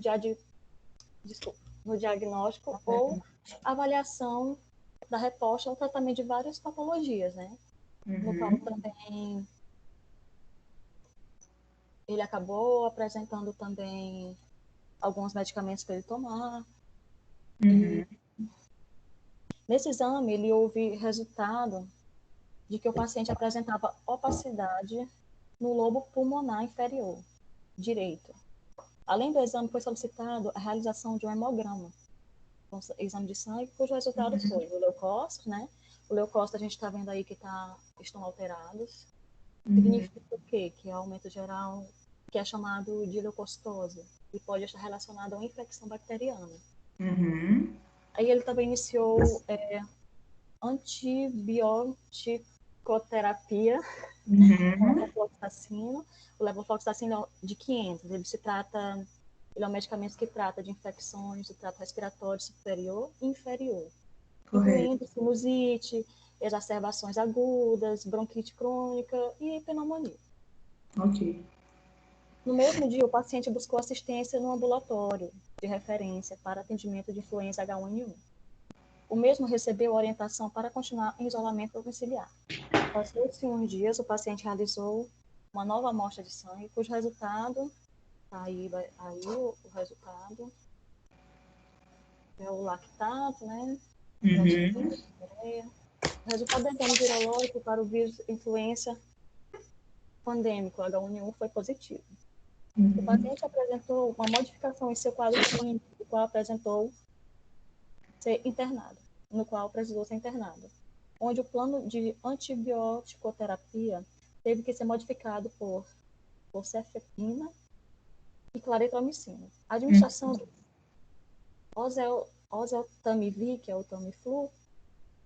diagnóstico ou avaliação da resposta ao tratamento de várias patologias, né? No qual também ele acabou apresentando também alguns medicamentos para ele tomar. E nesse exame, ele houve resultado de que o paciente apresentava opacidade no lobo pulmonar inferior direito. Além do exame, foi solicitado a realização de um hemograma, um exame de sangue, cujo resultado foi o leucócitos, né? O leucócito a gente está vendo aí que estão alterados. Significa o quê? Que é aumento geral, que é chamado de leucocitose, e pode estar relacionado a uma infecção bacteriana. Aí ele também iniciou antibioticoterapia com levofloxacino. O levofloxacino é de 500. Ele é um medicamento que trata de infecções do trato respiratório superior e inferior, incluindo sinusite, exacerbações agudas, bronquite crônica e pneumonia. Ok. No mesmo dia, o paciente buscou assistência no ambulatório de referência para atendimento de influenza H1N1. O mesmo recebeu orientação para continuar em isolamento domiciliar. Passados uns dias, o paciente realizou uma nova amostra de sangue, cujo resultado, aí o resultado é o lactato, né? O resultado do exame virológico para o vírus influenza pandêmico H1N1 foi positivo. O paciente apresentou uma modificação em seu quadro clínico, no qual precisou ser internado. onde o plano de antibiótico-terapia teve que ser modificado por cefepina e claretromicina. A administração do oseltamivir, que é o Tamiflu,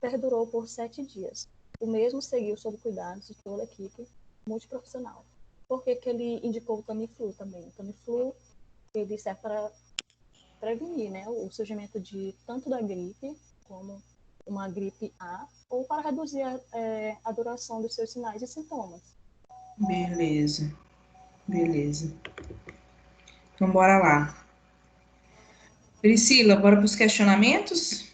perdurou por 7 dias. O mesmo seguiu sob cuidados de toda a equipe multiprofissional. Por que ele indicou o Tamiflu também? O Tamiflu ele serve para prevenir, né, o surgimento de tanto da gripe como uma gripe A, ou para reduzir a duração dos seus sinais e sintomas. Beleza. Então, bora lá. Priscila, bora para os questionamentos?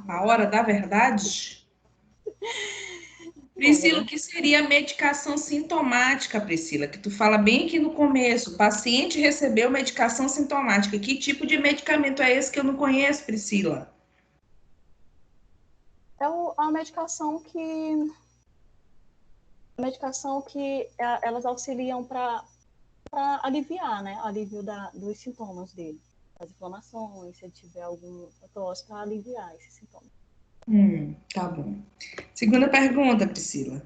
A hora da verdade? Priscila, o que seria a medicação sintomática, Priscila? Que tu fala bem aqui no começo. O paciente recebeu medicação sintomática. Que tipo de medicamento é esse que eu não conheço, Priscila? É a medicação que elas auxiliam para aliviar, né? Alívio dos sintomas dele. As inflamações, se ele tiver algum tosse, para aliviar esses sintomas. Tá bom. Segunda pergunta, Priscila.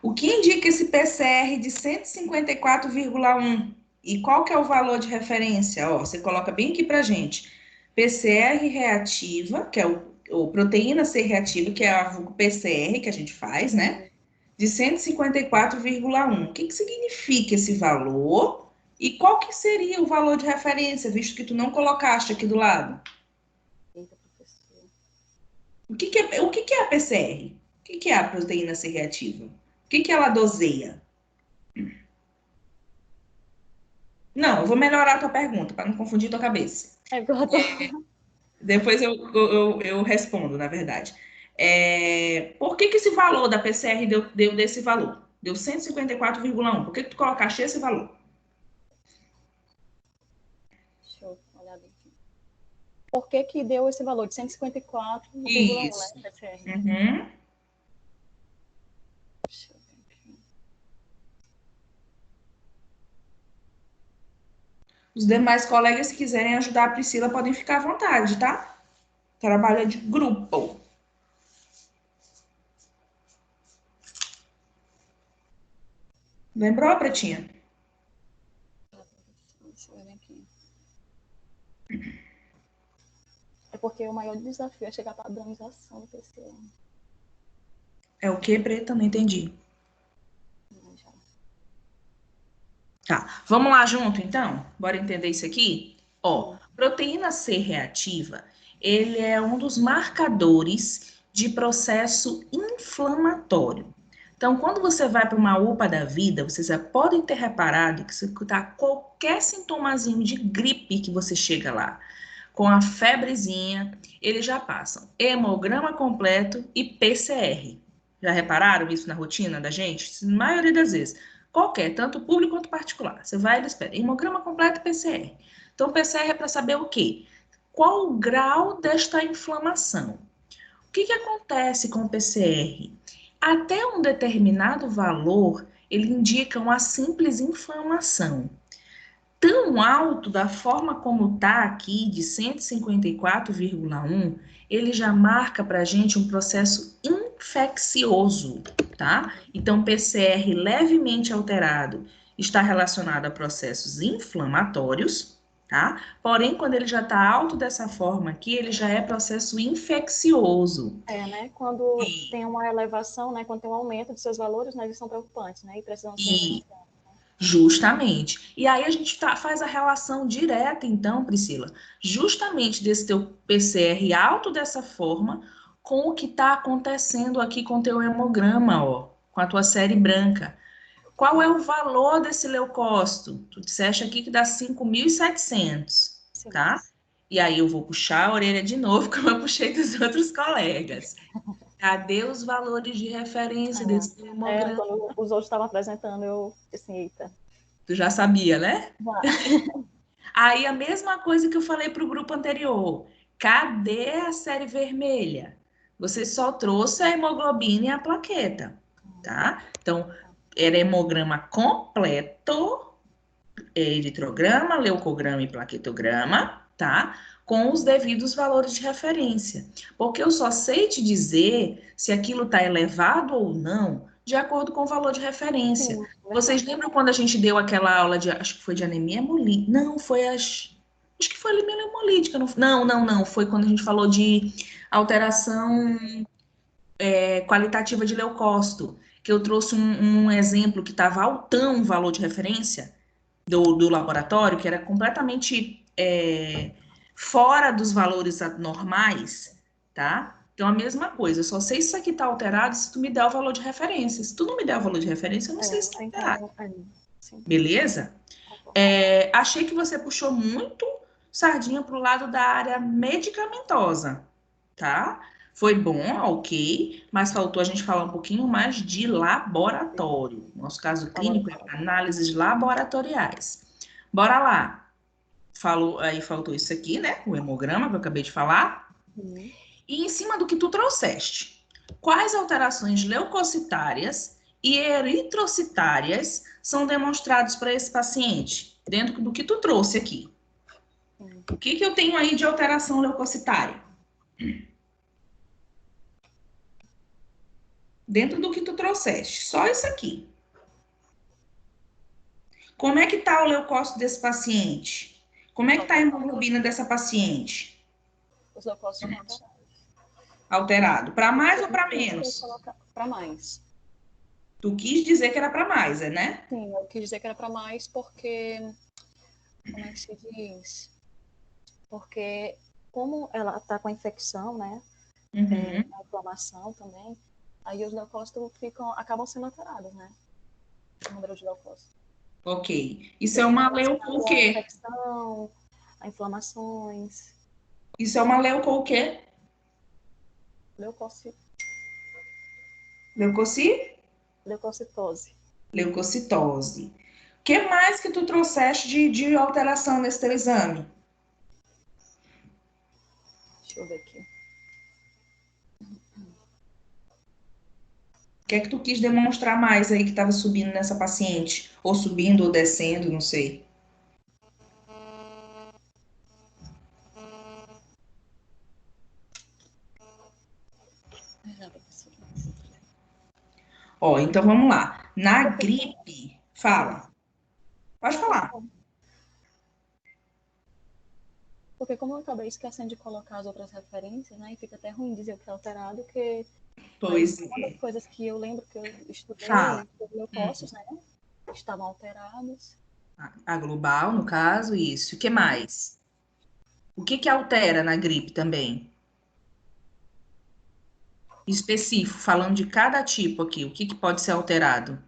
O que indica esse PCR de 154,1? E qual que é o valor de referência? Ó, você coloca bem aqui pra gente. PCR reativa, que é o proteína C reativa, que é a PCR que a gente faz, né? De 154,1. O que significa esse valor? E qual que seria o valor de referência, visto que tu não colocaste aqui do lado? Eita, professor. O que é a PCR? O que é a proteína C reativa? O que ela doseia? Não, eu vou melhorar a tua pergunta, para não confundir tua cabeça. Depois eu respondo, na verdade. Por que esse valor da PCR deu desse valor? Deu 154,1. Por que tu colocaste esse valor? Deixa eu olhar aqui. Por que deu esse valor de 154,1, né, PCR? Uhum. Deixa eu ver aqui. Os demais colegas que quiserem ajudar a Priscila podem ficar à vontade, tá? Trabalho é de grupo. Lembrou, Pretinha? Deixa eu ver aqui. É porque o maior desafio é chegar à padronização do PCR. É o que, Preta? Não entendi. Tá, vamos lá junto, então? Bora entender isso aqui? Ó, proteína C reativa, ele é um dos marcadores de processo inflamatório. Então, quando você vai para uma UPA da vida, vocês já podem ter reparado que se tá qualquer sintomazinho de gripe que você chega lá, com a febrezinha, eles já passam hemograma completo e PCR. Já repararam isso na rotina da gente? Na maioria das vezes. Qualquer, tanto público quanto particular. Você vai e eles pedem hemograma completo e PCR. Então, PCR é para saber o quê? Qual o grau desta inflamação? O que acontece com o PCR? Até um determinado valor, ele indica uma simples inflamação. Tão alto da forma como está aqui, de 154,1, ele já marca para a gente um processo infeccioso, tá? Então, PCR levemente alterado está relacionado a processos inflamatórios, tá? Porém, quando ele já está alto dessa forma aqui, ele já é processo infeccioso. Né? Quando tem uma elevação, né? Quando tem um aumento de seus valores, né? Eles são preocupantes, né? E precisam ser... Justamente. E aí a gente faz a relação direta, então, Priscila, justamente desse teu PCR alto dessa forma com o que está acontecendo aqui com o teu hemograma, ó, com a tua série branca. Qual é o valor desse leucócito? Tu disseste aqui que dá 5.700, tá? E aí eu vou puxar a orelha de novo, como eu puxei dos outros colegas. Cadê os valores de referência desse hemograma? Quando os outros estavam apresentando, eu assim, eita. Tu já sabia, né? Aí a mesma coisa que eu falei para o grupo anterior. Cadê a série vermelha? Você só trouxe a hemoglobina e a plaqueta, tá? Então, era hemograma completo, eritrograma, leucograma e plaquetograma, tá? Com os devidos valores de referência. Porque eu só sei te dizer se aquilo está elevado ou não de acordo com o valor de referência. Sim, Vocês lembram quando a gente deu aquela aula de, acho que foi de anemia hemolítica? Não, foi acho que foi anemia hemolítica. Não. Foi quando a gente falou de alteração qualitativa de leucócito, que eu trouxe um exemplo que estava altão o valor de referência do laboratório, que era completamente fora dos valores normais, tá? Então, a mesma coisa, eu só sei se isso aqui está alterado se tu me der o valor de referência. Se tu não me der o valor de referência, eu não sei se está alterado. Beleza? Achei que você puxou muito sardinha para o lado da área medicamentosa, tá? Foi bom, ok, mas faltou a gente falar um pouquinho mais de laboratório. Nosso caso clínico é análises laboratoriais. Bora lá. Faltou isso aqui, né? O hemograma que eu acabei de falar. E em cima do que tu trouxeste, quais alterações leucocitárias e eritrocitárias são demonstrados para esse paciente? Dentro do que tu trouxe aqui. O que eu tenho aí de alteração leucocitária? Dentro do que tu trouxeste, só isso aqui. Como é que tá o leucócito desse paciente? Como é que tá a hemoglobina dessa paciente? Os leucócitos estão Alterado. Para mais ou para menos? Para mais. Tu quis dizer que era para mais, né? Sim, eu quis dizer que era para mais porque... Como é que se diz? Porque como ela está com a infecção, né? A inflamação também, aí os leucócitos acabam sendo alterados, né? O número de leucócitos. Ok. Isso é uma leuco o quê? A infecção, a inflamações. Isso é uma leuco o quê? Leucocitose. Leucocitose. O que mais que tu trouxeste de alteração nesse teu exame? Deixa eu ver aqui. O que é que tu quis demonstrar mais aí que estava subindo nessa paciente? Ou subindo ou descendo, não sei. Ó, então vamos lá. Na gripe, fala. Pode falar. Porque como eu acabei esquecendo de colocar as outras referências, né? E fica até ruim dizer o que é alterado, porque Pois uma das coisas que eu lembro que eu estudei, os leucócitos, né? Estavam alterados. A global, no caso, isso. O que mais? O que altera na gripe também? Específico, falando de cada tipo aqui, o que pode ser alterado?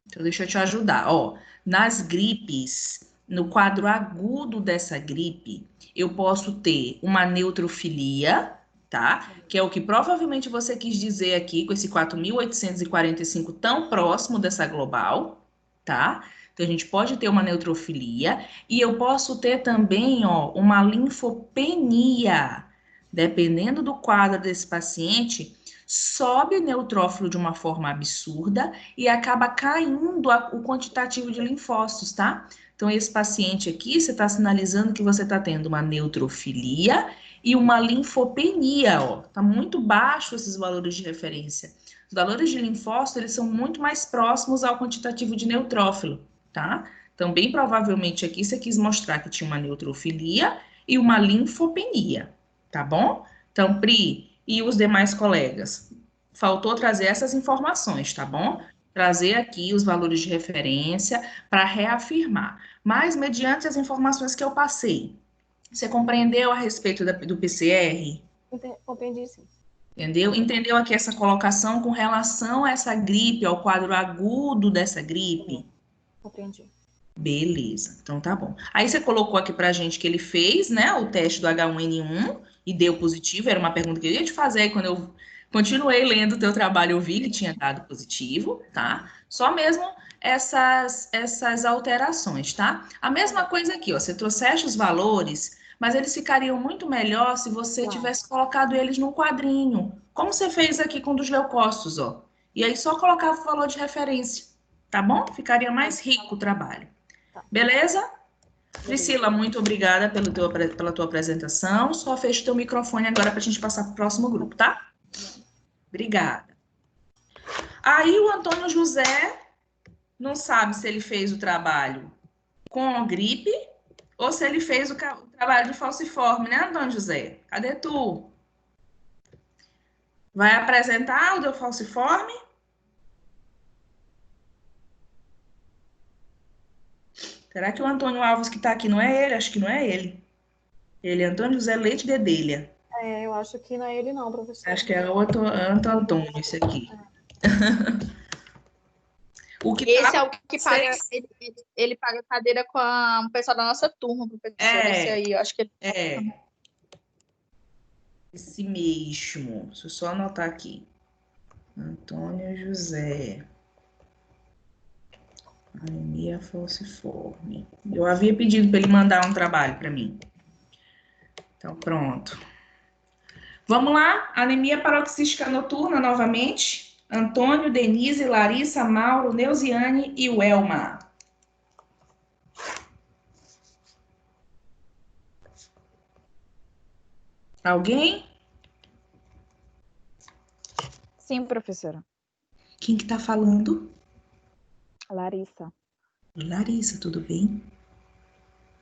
Então, deixa eu te ajudar. Ó, nas gripes, no quadro agudo dessa gripe, eu posso ter uma neutrofilia, tá? Que é o que provavelmente você quis dizer aqui, com esse 4.845 tão próximo dessa global, tá? Então, a gente pode ter uma neutrofilia e eu posso ter também, ó, uma linfopenia. Dependendo do quadro desse paciente, sobe o neutrófilo de uma forma absurda e acaba caindo o quantitativo de linfócitos, tá? Então, esse paciente aqui, você está sinalizando que você está tendo uma neutrofilia e uma linfopenia, ó. Tá muito baixo esses valores de referência. Os valores de linfócito, eles são muito mais próximos ao quantitativo de neutrófilo, tá? Então, bem provavelmente aqui você quis mostrar que tinha uma neutrofilia e uma linfopenia, tá bom? Então, Pri, e os demais colegas? Faltou trazer essas informações, tá bom? Trazer aqui os valores de referência para reafirmar. Mas, mediante as informações que eu passei, você compreendeu a respeito do PCR? Compreendi, sim. Entendeu? Entendeu aqui essa colocação com relação a essa gripe, ao quadro agudo dessa gripe? Compreendi. Beleza, então tá bom. Aí você colocou aqui pra gente que ele fez, né, o teste do H1N1 e deu positivo, era uma pergunta que eu ia te fazer, aí quando eu continuei lendo o teu trabalho, eu vi que tinha dado positivo, tá? Só mesmo essas alterações, tá? A mesma coisa aqui, ó, você trouxeste os valores, mas eles ficariam muito melhor se você tivesse colocado eles num quadrinho, como você fez aqui com o dos leucócitos, ó. E aí só colocava o valor de referência, tá bom? Ficaria mais rico o trabalho. Beleza? Priscila, muito obrigada pela tua apresentação. Só fecha o teu microfone agora para a gente passar para o próximo grupo, tá? Obrigada. Aí o Antônio José não sabe se ele fez o trabalho com a gripe ou se ele fez o trabalho de falciforme, né, Antônio José? Cadê tu? Vai apresentar o teu falciforme? Será que o Antônio Alves que está aqui não é ele? Acho que não é ele. Ele é Antônio José Leite de Delha. Eu acho que não é ele não, professor. Acho que é outro Antônio, esse aqui. Esse é o que paga, ele paga cadeira com o pessoal da nossa turma, professor. Esse aí, eu acho que esse mesmo. Deixa eu só anotar aqui. Antônio José. Anemia falciforme. Eu havia pedido para ele mandar um trabalho para mim. Então, pronto. Vamos lá? Anemia paroxística noturna novamente. Antônio, Denise, Larissa, Mauro, Neuziane e Welma. Alguém? Sim, professora. Quem que tá falando? Larissa. Larissa, tudo bem?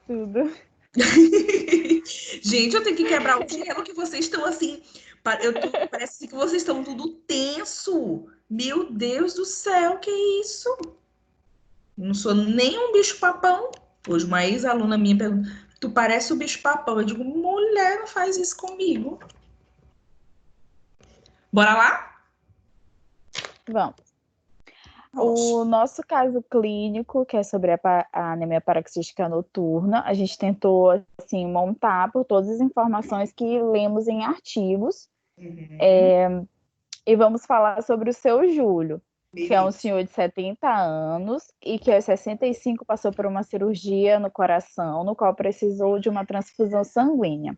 Tudo. Gente, eu tenho que quebrar o gelo que vocês estão assim. Parece que vocês estão tudo tenso. Meu Deus do céu, que isso? Eu não sou nem um bicho-papão. Hoje uma ex-aluna minha perguntou: tu parece o bicho-papão. Eu digo: mulher, não faz isso comigo. Bora lá? Vamos. O nosso caso clínico, que é sobre a anemia paroxística noturna, a gente tentou assim, montar por todas as informações que lemos em artigos. E vamos falar sobre o seu Júlio, que é um senhor de 70 anos e que aos 65 passou por uma cirurgia no coração, no qual precisou de uma transfusão sanguínea.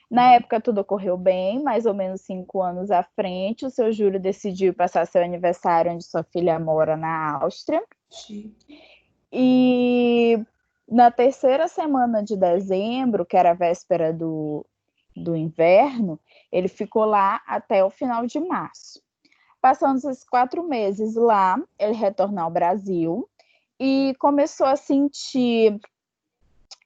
Na época tudo ocorreu bem, mais ou menos 5 anos à frente, o seu Júlio decidiu passar seu aniversário onde sua filha mora, na Áustria. E na terceira semana de dezembro, que era a véspera do inverno, ele ficou lá até o final de março. Passando esses 4 meses lá, ele retornou ao Brasil e começou a sentir...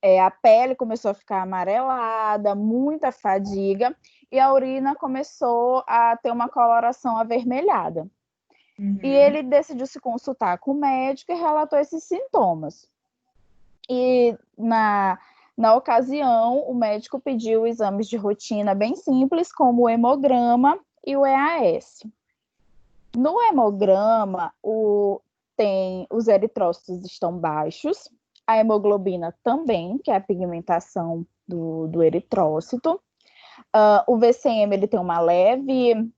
a pele começou a ficar amarelada, muita fadiga, e a urina começou a ter uma coloração avermelhada. E ele decidiu se consultar com o médico e relatou esses sintomas. E na ocasião, o médico pediu exames de rotina bem simples, como o hemograma e o EAS. No hemograma, os eritrócitos estão baixos, a hemoglobina também, que é a pigmentação do eritrócito. O VCM ele tem uma leve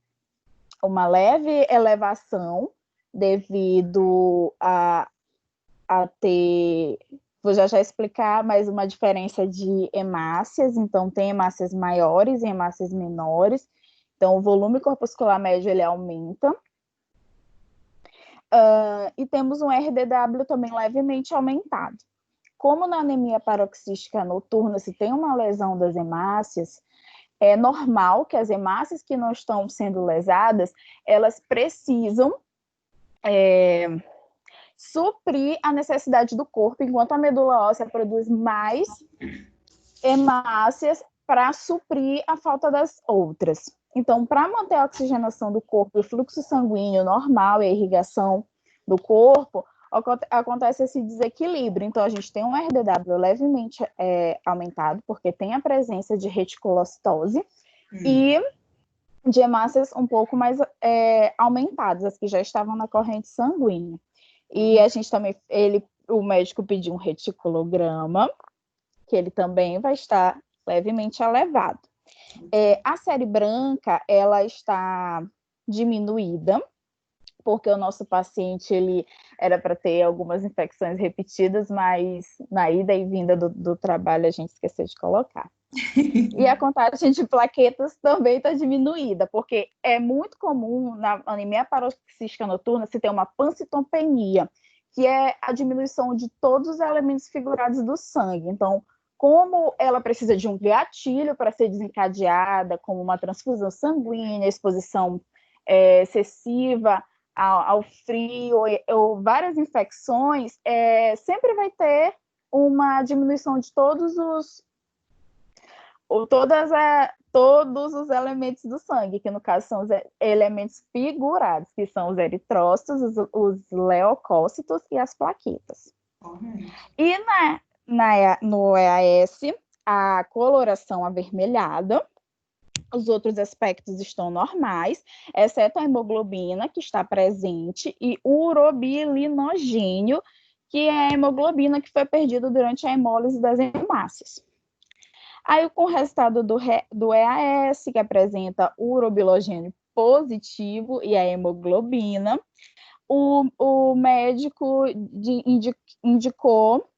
elevação devido a ter, vou já explicar, mas uma diferença de hemácias, então tem hemácias maiores e hemácias menores, então o volume corpuscular médio ele aumenta. E temos um RDW também levemente aumentado. Como na anemia paroxística noturna se tem uma lesão das hemácias, é normal que as hemácias que não estão sendo lesadas, elas precisam suprir a necessidade do corpo, enquanto a medula óssea produz mais hemácias para suprir a falta das outras. Então, para manter a oxigenação do corpo, o fluxo sanguíneo normal e a irrigação do corpo, acontece esse desequilíbrio. Então, a gente tem um RDW levemente aumentado, porque tem a presença de reticulocitose e de hemácias um pouco mais aumentadas, as que já estavam na corrente sanguínea. E a gente também, o médico pediu um reticulograma, que ele também vai estar levemente elevado. A série branca, ela está diminuída, porque o nosso paciente, era para ter algumas infecções repetidas, mas na ida e vinda do trabalho a gente esqueceu de colocar. E a contagem de plaquetas também está diminuída, porque é muito comum na anemia paroxística noturna se ter uma pancitopenia, que é a diminuição de todos os elementos figurados do sangue. Então, como ela precisa de um gatilho para ser desencadeada, como uma transfusão sanguínea, exposição excessiva ao frio, ou várias infecções, sempre vai ter uma diminuição de todos os elementos do sangue, que no caso são os elementos figurados, que são os eritrócitos, os leucócitos e as plaquetas. E no EAS, a coloração avermelhada, os outros aspectos estão normais, exceto a hemoglobina, que está presente, e o urobilinogênio, que é a hemoglobina que foi perdida durante a hemólise das hemácias. Aí, com o resultado do EAS, que apresenta o urobilogênio positivo e a hemoglobina, o médico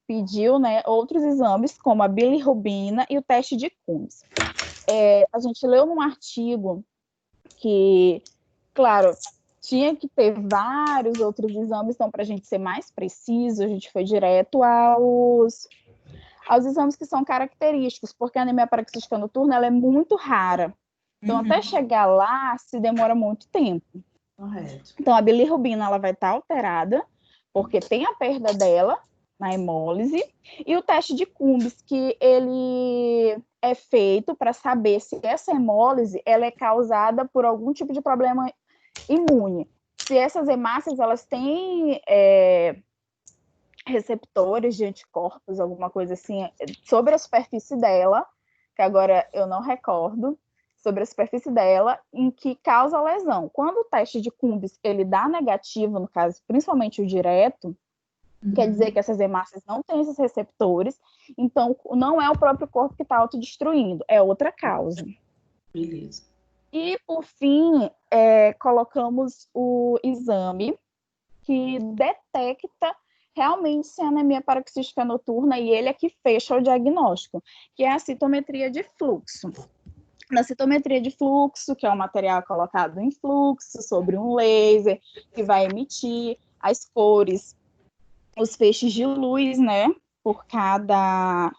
pediu, né, outros exames, como a bilirrubina e o teste de Cummins. A gente leu num artigo que, claro, tinha que ter vários outros exames, então, para a gente ser mais preciso, a gente foi direto aos exames que são característicos, porque a anemia paroxística noturna ela é muito rara. Então, até chegar lá, se demora muito tempo. Correto. Então, a bilirrubina ela vai estar alterada, porque tem a perda dela na hemólise, e o teste de Cummins, que ele é feito para saber se essa hemólise ela é causada por algum tipo de problema imune. Se essas hemácias elas têm receptores de anticorpos, alguma coisa assim, sobre a superfície dela, que agora eu não recordo, sobre a superfície dela, em que causa lesão. Quando o teste de Cummins ele dá negativo, no caso, principalmente o direto, quer dizer que essas hemácias não têm esses receptores, então não é o próprio corpo que está autodestruindo, é outra causa. Beleza. E, por fim, colocamos o exame que detecta realmente se é anemia paroxística noturna, e ele é que fecha o diagnóstico, que é a citometria de fluxo. Na citometria de fluxo, que é um material colocado em fluxo sobre um laser, que vai emitir as cores, os feixes de luz, né, por cada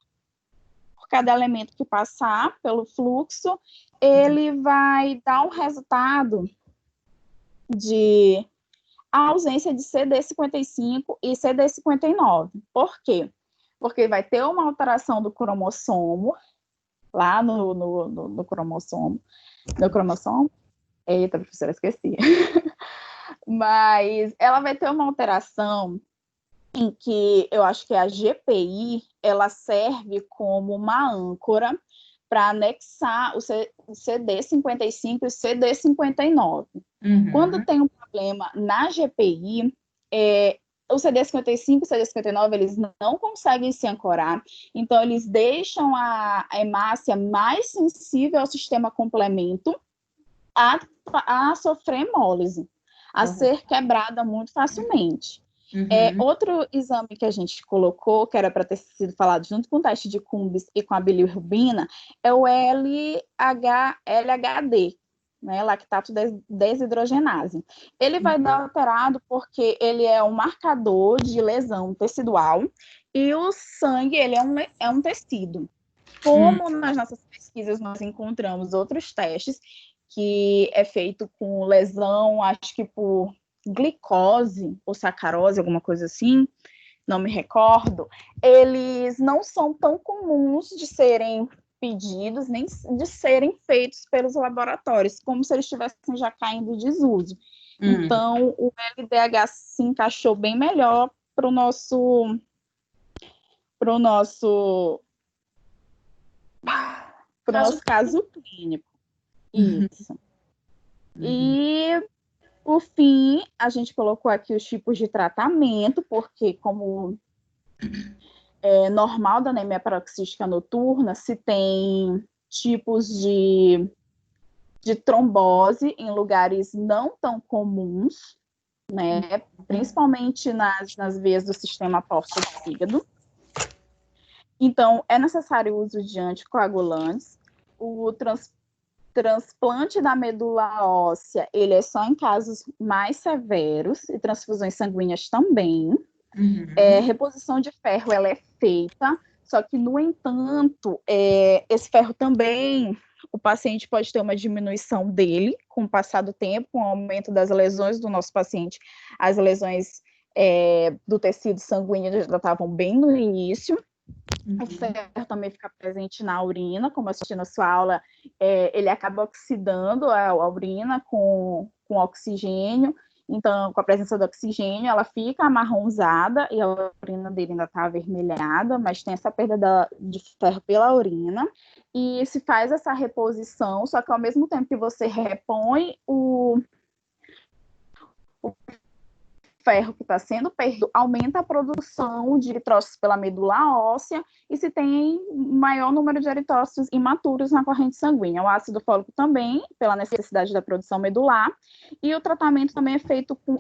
elemento que passar pelo fluxo, ele vai dar um resultado de a ausência de CD55 e CD59. Por quê? Porque vai ter uma alteração do cromossomo, lá no cromossomo. No cromossomo? Eita, professora, esqueci. Mas ela vai ter uma alteração em que eu acho que a GPI ela serve como uma âncora para anexar o CD55 e o CD59. Quando tem um problema na GPI, o CD55 e o CD59 eles não conseguem se ancorar, então eles deixam a hemácia mais sensível ao sistema complemento a sofrer hemólise, a ser quebrada muito facilmente. Outro exame que a gente colocou, que era para ter sido falado junto com o teste de Cummins e com a bilirrubina, é o LHD, né, lactato desidrogenase. Ele vai dar alterado porque ele é um marcador de lesão tecidual e o sangue ele é um tecido. Como nas nossas pesquisas nós encontramos outros testes que é feito com lesão, acho que por glicose ou sacarose, alguma coisa assim, não me recordo, eles não são tão comuns de serem pedidos, nem de serem feitos pelos laboratórios, como se eles estivessem já caindo em desuso. Então, o LDH se encaixou bem melhor para o nosso caso clínico. Isso. E, por fim, a gente colocou aqui os tipos de tratamento, porque, como é normal da anemia paroxística noturna, se tem tipos de trombose em lugares não tão comuns, né? Principalmente nas veias do sistema porta-fígado. Então, é necessário o uso de anticoagulantes. O transplante da medula óssea, ele é só em casos mais severos, e transfusões sanguíneas também. Reposição de ferro, ela é feita, só que, no entanto, esse ferro também, o paciente pode ter uma diminuição dele com o passar do tempo, com o aumento das lesões do nosso paciente. As lesões do tecido sanguíneo já estavam bem no início. O ferro também fica presente na urina, como eu assisti na sua aula, ele acaba oxidando a urina com oxigênio. Então, com a presença do oxigênio, ela fica amarronzada e a urina dele ainda está avermelhada, mas tem essa perda de ferro pela urina. E se faz essa reposição, só que ao mesmo tempo que você repõe o ferro que está sendo perdido, aumenta a produção de eritrócitos pela medula óssea e se tem maior número de eritrócitos imaturos na corrente sanguínea. O ácido fólico também, pela necessidade da produção medular, e o tratamento também é feito com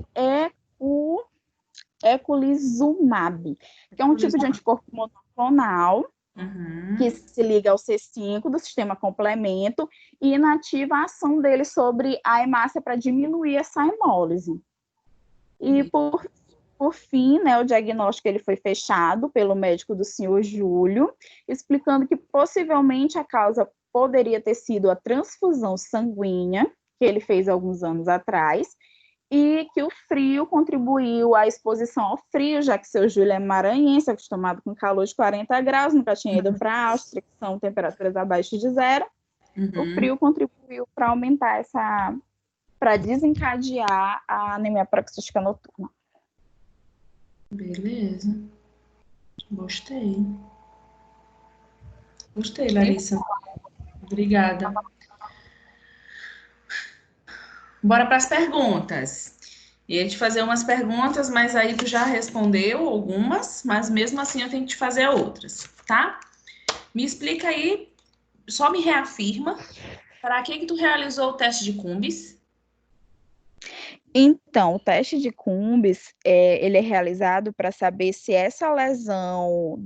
eculizumab, que é um tipo de anticorpo monoclonal, que se liga ao C5 do sistema complemento e inativa a ação dele sobre a hemácia para diminuir essa hemólise. E, por fim, né, o diagnóstico ele foi fechado pelo médico do senhor Júlio, explicando que possivelmente a causa poderia ter sido a transfusão sanguínea, que ele fez alguns anos atrás, e que o frio contribuiu à exposição ao frio, já que seu Júlio é maranhense, acostumado com calor de 40 graus, nunca tinha ido para a Áustria, que são temperaturas abaixo de zero. O frio contribuiu para aumentar para desencadear a anemia paroxística noturna. Beleza. Gostei, Larissa. Obrigada. Bora para as perguntas. Ia te fazer umas perguntas, mas aí tu já respondeu algumas, mas mesmo assim eu tenho que te fazer outras, tá? Me explica aí, só me reafirma, para que tu realizou o teste de Cumbis? Então, o teste de Cumbis, ele é realizado para saber se essa lesão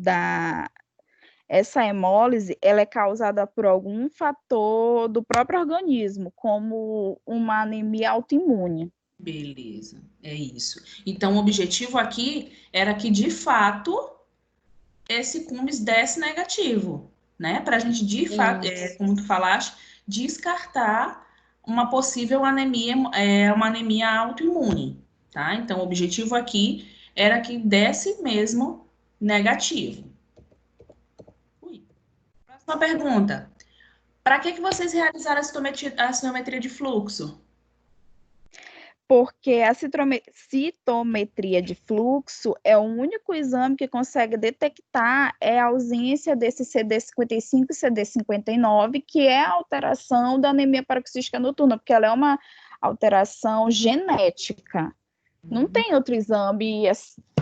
essa hemólise, ela é causada por algum fator do próprio organismo, como uma anemia autoimune. Beleza, é isso. Então, o objetivo aqui era que, de fato, esse Cumbis desse negativo, né? Para a gente, de fato, como tu falaste, descartar uma possível anemia, uma anemia autoimune, tá? Então, o objetivo aqui era que desse mesmo negativo. Próxima pergunta. Para que vocês realizaram a citometria de fluxo? Porque a citometria de fluxo é o único exame que consegue detectar a ausência desse CD55 e CD59, que é a alteração da anemia paroxística noturna, porque ela é uma alteração genética. Não tem outro exame,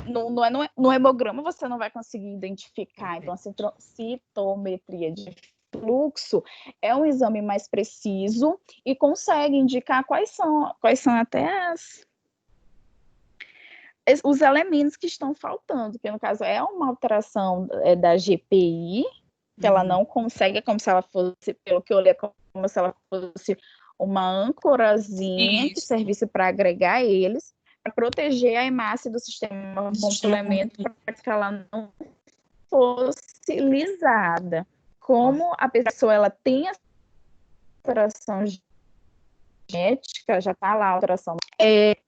no hemograma você não vai conseguir identificar. Então, a citometria de fluxo é um exame mais preciso e consegue indicar quais são até os elementos que estão faltando, que no caso é uma alteração da GPI, que ela não consegue, é como se ela fosse, pelo que eu li, é como se ela fosse uma âncorazinha que servisse para agregar eles, para proteger a hemácia do sistema complemento, para que ela não fosse lisada. Como a pessoa ela tem a alteração genética, já está lá a alteração,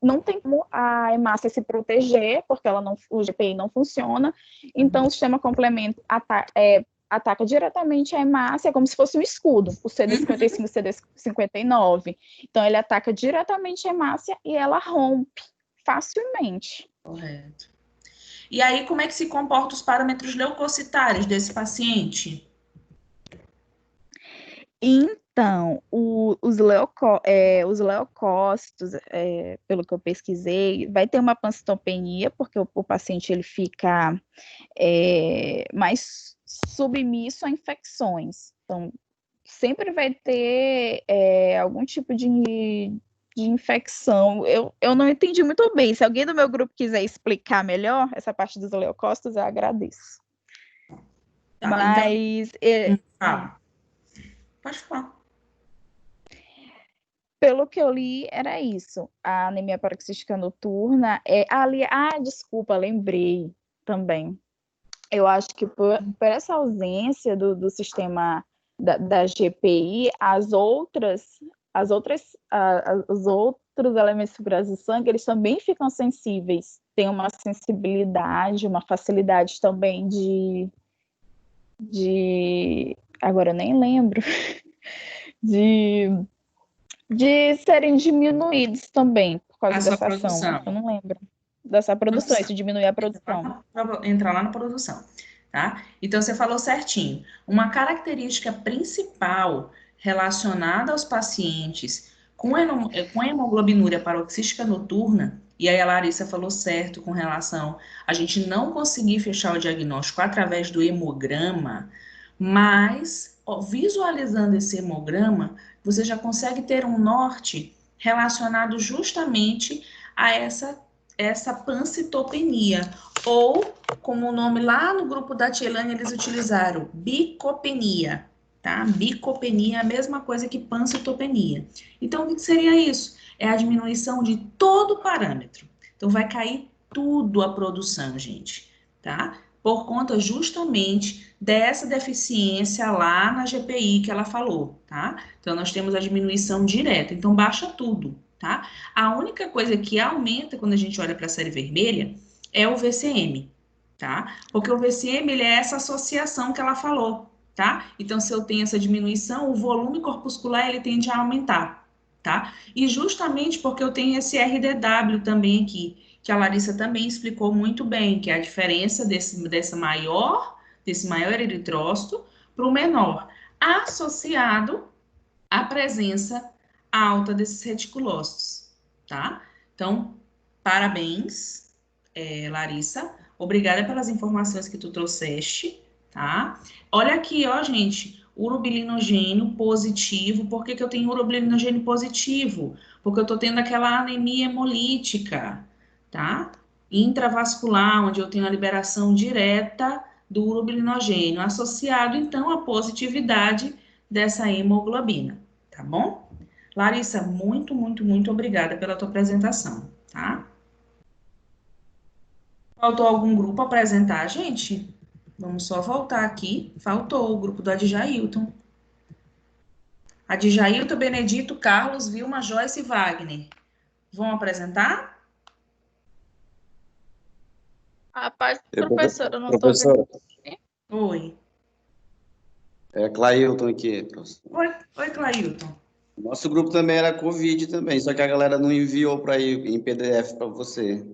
não tem como a hemácia se proteger, porque o GPI não funciona, então o sistema complemento ataca diretamente a hemácia, como se fosse um escudo, o CD55 e CD59. Então, ele ataca diretamente a hemácia e ela rompe facilmente. Correto. E aí, como é que se comportam os parâmetros leucocitários desse paciente? Então, os leucócitos, pelo que eu pesquisei, vai ter uma pancitopenia, porque o paciente ele fica mais submisso a infecções. Então, sempre vai ter algum tipo de de infecção. Eu não entendi muito bem. Se alguém do meu grupo quiser explicar melhor essa parte dos leucócitos, eu agradeço. Tá, Mas... pode falar. Pelo que eu li, era isso. A anemia paroxística noturna desculpa, lembrei também. Eu acho que por essa ausência do sistema da GPI, os outros elementos fibrosos do sangue, eles também ficam sensíveis. Tem uma sensibilidade, uma facilidade também agora eu nem lembro, de serem diminuídos também por causa dessa ação. Eu não lembro dessa produção, isso diminui a produção. Entrar lá na produção, tá? Então, você falou certinho. Uma característica principal relacionada aos pacientes com hemoglobinúria paroxística noturna, e aí a Larissa falou certo com relação a gente não conseguir fechar o diagnóstico através do hemograma, mas visualizando esse hemograma, você já consegue ter um norte relacionado justamente a essa pancitopenia, ou, como o nome lá no grupo da Tielane, eles utilizaram bicopenia, tá? Bicopenia é a mesma coisa que pancitopenia. Então, o que seria isso? É a diminuição de todo o parâmetro. Então, vai cair tudo a produção, gente, tá? Por conta justamente dessa deficiência lá na GPI que ela falou, tá? Então, nós temos a diminuição direta, então baixa tudo, tá? A única coisa que aumenta quando a gente olha para a série vermelha é o VCM, tá? Porque o VCM, ele é essa associação que ela falou, tá? Então, se eu tenho essa diminuição, o volume corpuscular, ele tende a aumentar, tá? E justamente porque eu tenho esse RDW também aqui, que a Larissa também explicou muito bem, que é a diferença desse maior eritrócito para o menor, associado à presença alta desses reticulócitos, tá? Então, parabéns, Larissa. Obrigada pelas informações que tu trouxeste, tá? Olha aqui, ó, gente, urobilinogênio positivo. Por que eu tenho urobilinogênio positivo? Porque eu tô tendo aquela anemia hemolítica, tá? Intravascular, onde eu tenho a liberação direta do urobilinogênio, associado, então, à positividade dessa hemoglobina, tá bom? Larissa, muito, muito, muito obrigada pela tua apresentação, tá? Faltou algum grupo apresentar, gente? Vamos só voltar aqui. Faltou o grupo do Adjailton. Adjailton, Benedito, Carlos, Vilma, Joyce e Wagner. Vão apresentar? Rapaz, professora, eu não estou Professora, vendo. Oi. é Clailton aqui, professor. Oi, Clailton. Nosso grupo também era Covid também, só que a galera não enviou para ir em PDF para você.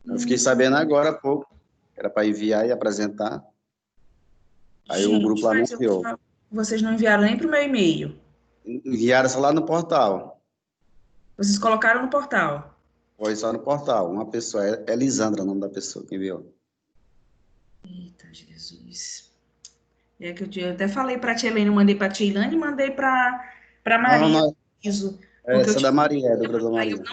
Eu fiquei sabendo agora há pouco, era para enviar e apresentar. Aí Gente, o grupo lá não mas enviou. vocês não enviaram nem para o meu e-mail. Enviaram só lá no portal. Vocês colocaram no portal. Foi só no portal. Uma pessoa, é Elisandra o nome da pessoa que enviou. Eita, Jesus. É que eu até falei para a Tia Helene, mandei para a Tia Ilane e mandei para Maria. Não, Isso. essa é da Maria, é do grupo da Aí Maria.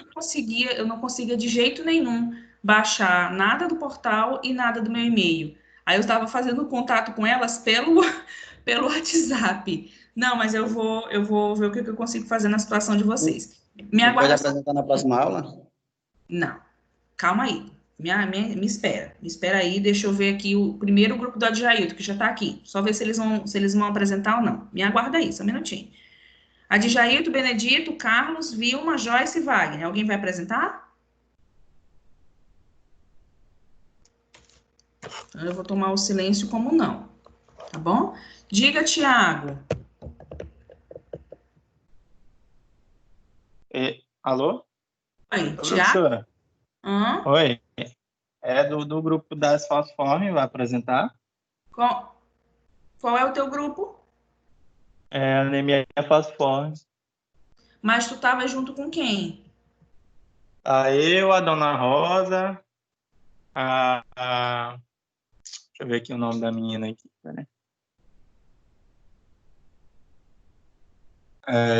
eu não conseguia de jeito nenhum baixar nada do portal e nada do meu e-mail. Aí eu estava fazendo contato com elas pelo WhatsApp. Não, mas eu vou ver o que eu consigo fazer na situação de vocês. Me Não pode aguarda só. apresentar na próxima aula? Não, calma aí. Me espera. Me espera aí, deixa eu ver aqui o primeiro grupo do Adjailton, que já está aqui. Só ver se eles vão apresentar ou não. Me aguarda aí, só um minutinho. Adjailton, Benedito, Carlos, Vilma, Joyce e Wagner. Alguém vai apresentar? Então, eu vou tomar o silêncio como não, tá bom? Diga, Tiago. Alô? Oi, Tiago? Professora? Hã? Oi. É do grupo das falciformes, vai apresentar? Qual é o teu grupo? É anemia falciforme. Mas tu tava junto com quem? Eu, a Dona Rosa, deixa eu ver aqui o nome da menina aqui, né?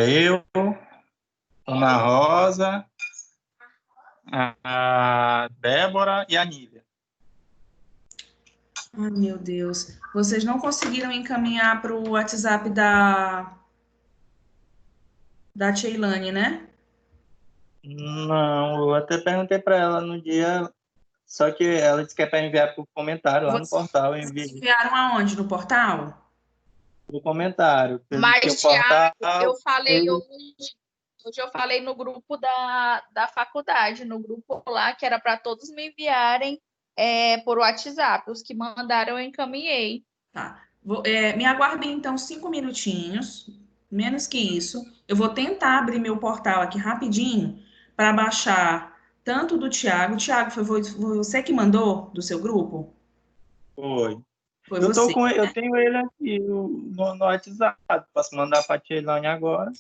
Eu, Ana Rosa, a Débora e a Nívia. Ai, meu Deus. Vocês não conseguiram encaminhar para o WhatsApp da Sheilane, né? Não, eu até perguntei para ela no dia, só que ela disse que é para enviar por comentário lá no portal. Eu Vocês enviei enviaram aonde? No portal? no comentário. Porque Mas, o portal, Tiago, eu falei ele- hoje eu falei no grupo da faculdade, no grupo lá, que era para todos me enviarem por WhatsApp. Os que mandaram eu encaminhei. Tá. Me aguardem, então, 5 minutinhos, menos que isso. Eu vou tentar abrir meu portal aqui rapidinho para baixar tanto do Tiago. Tiago, foi você que mandou do seu grupo? foi. Foi Eu você. eu tenho ele aqui no WhatsApp. Posso mandar para a Tielane agora.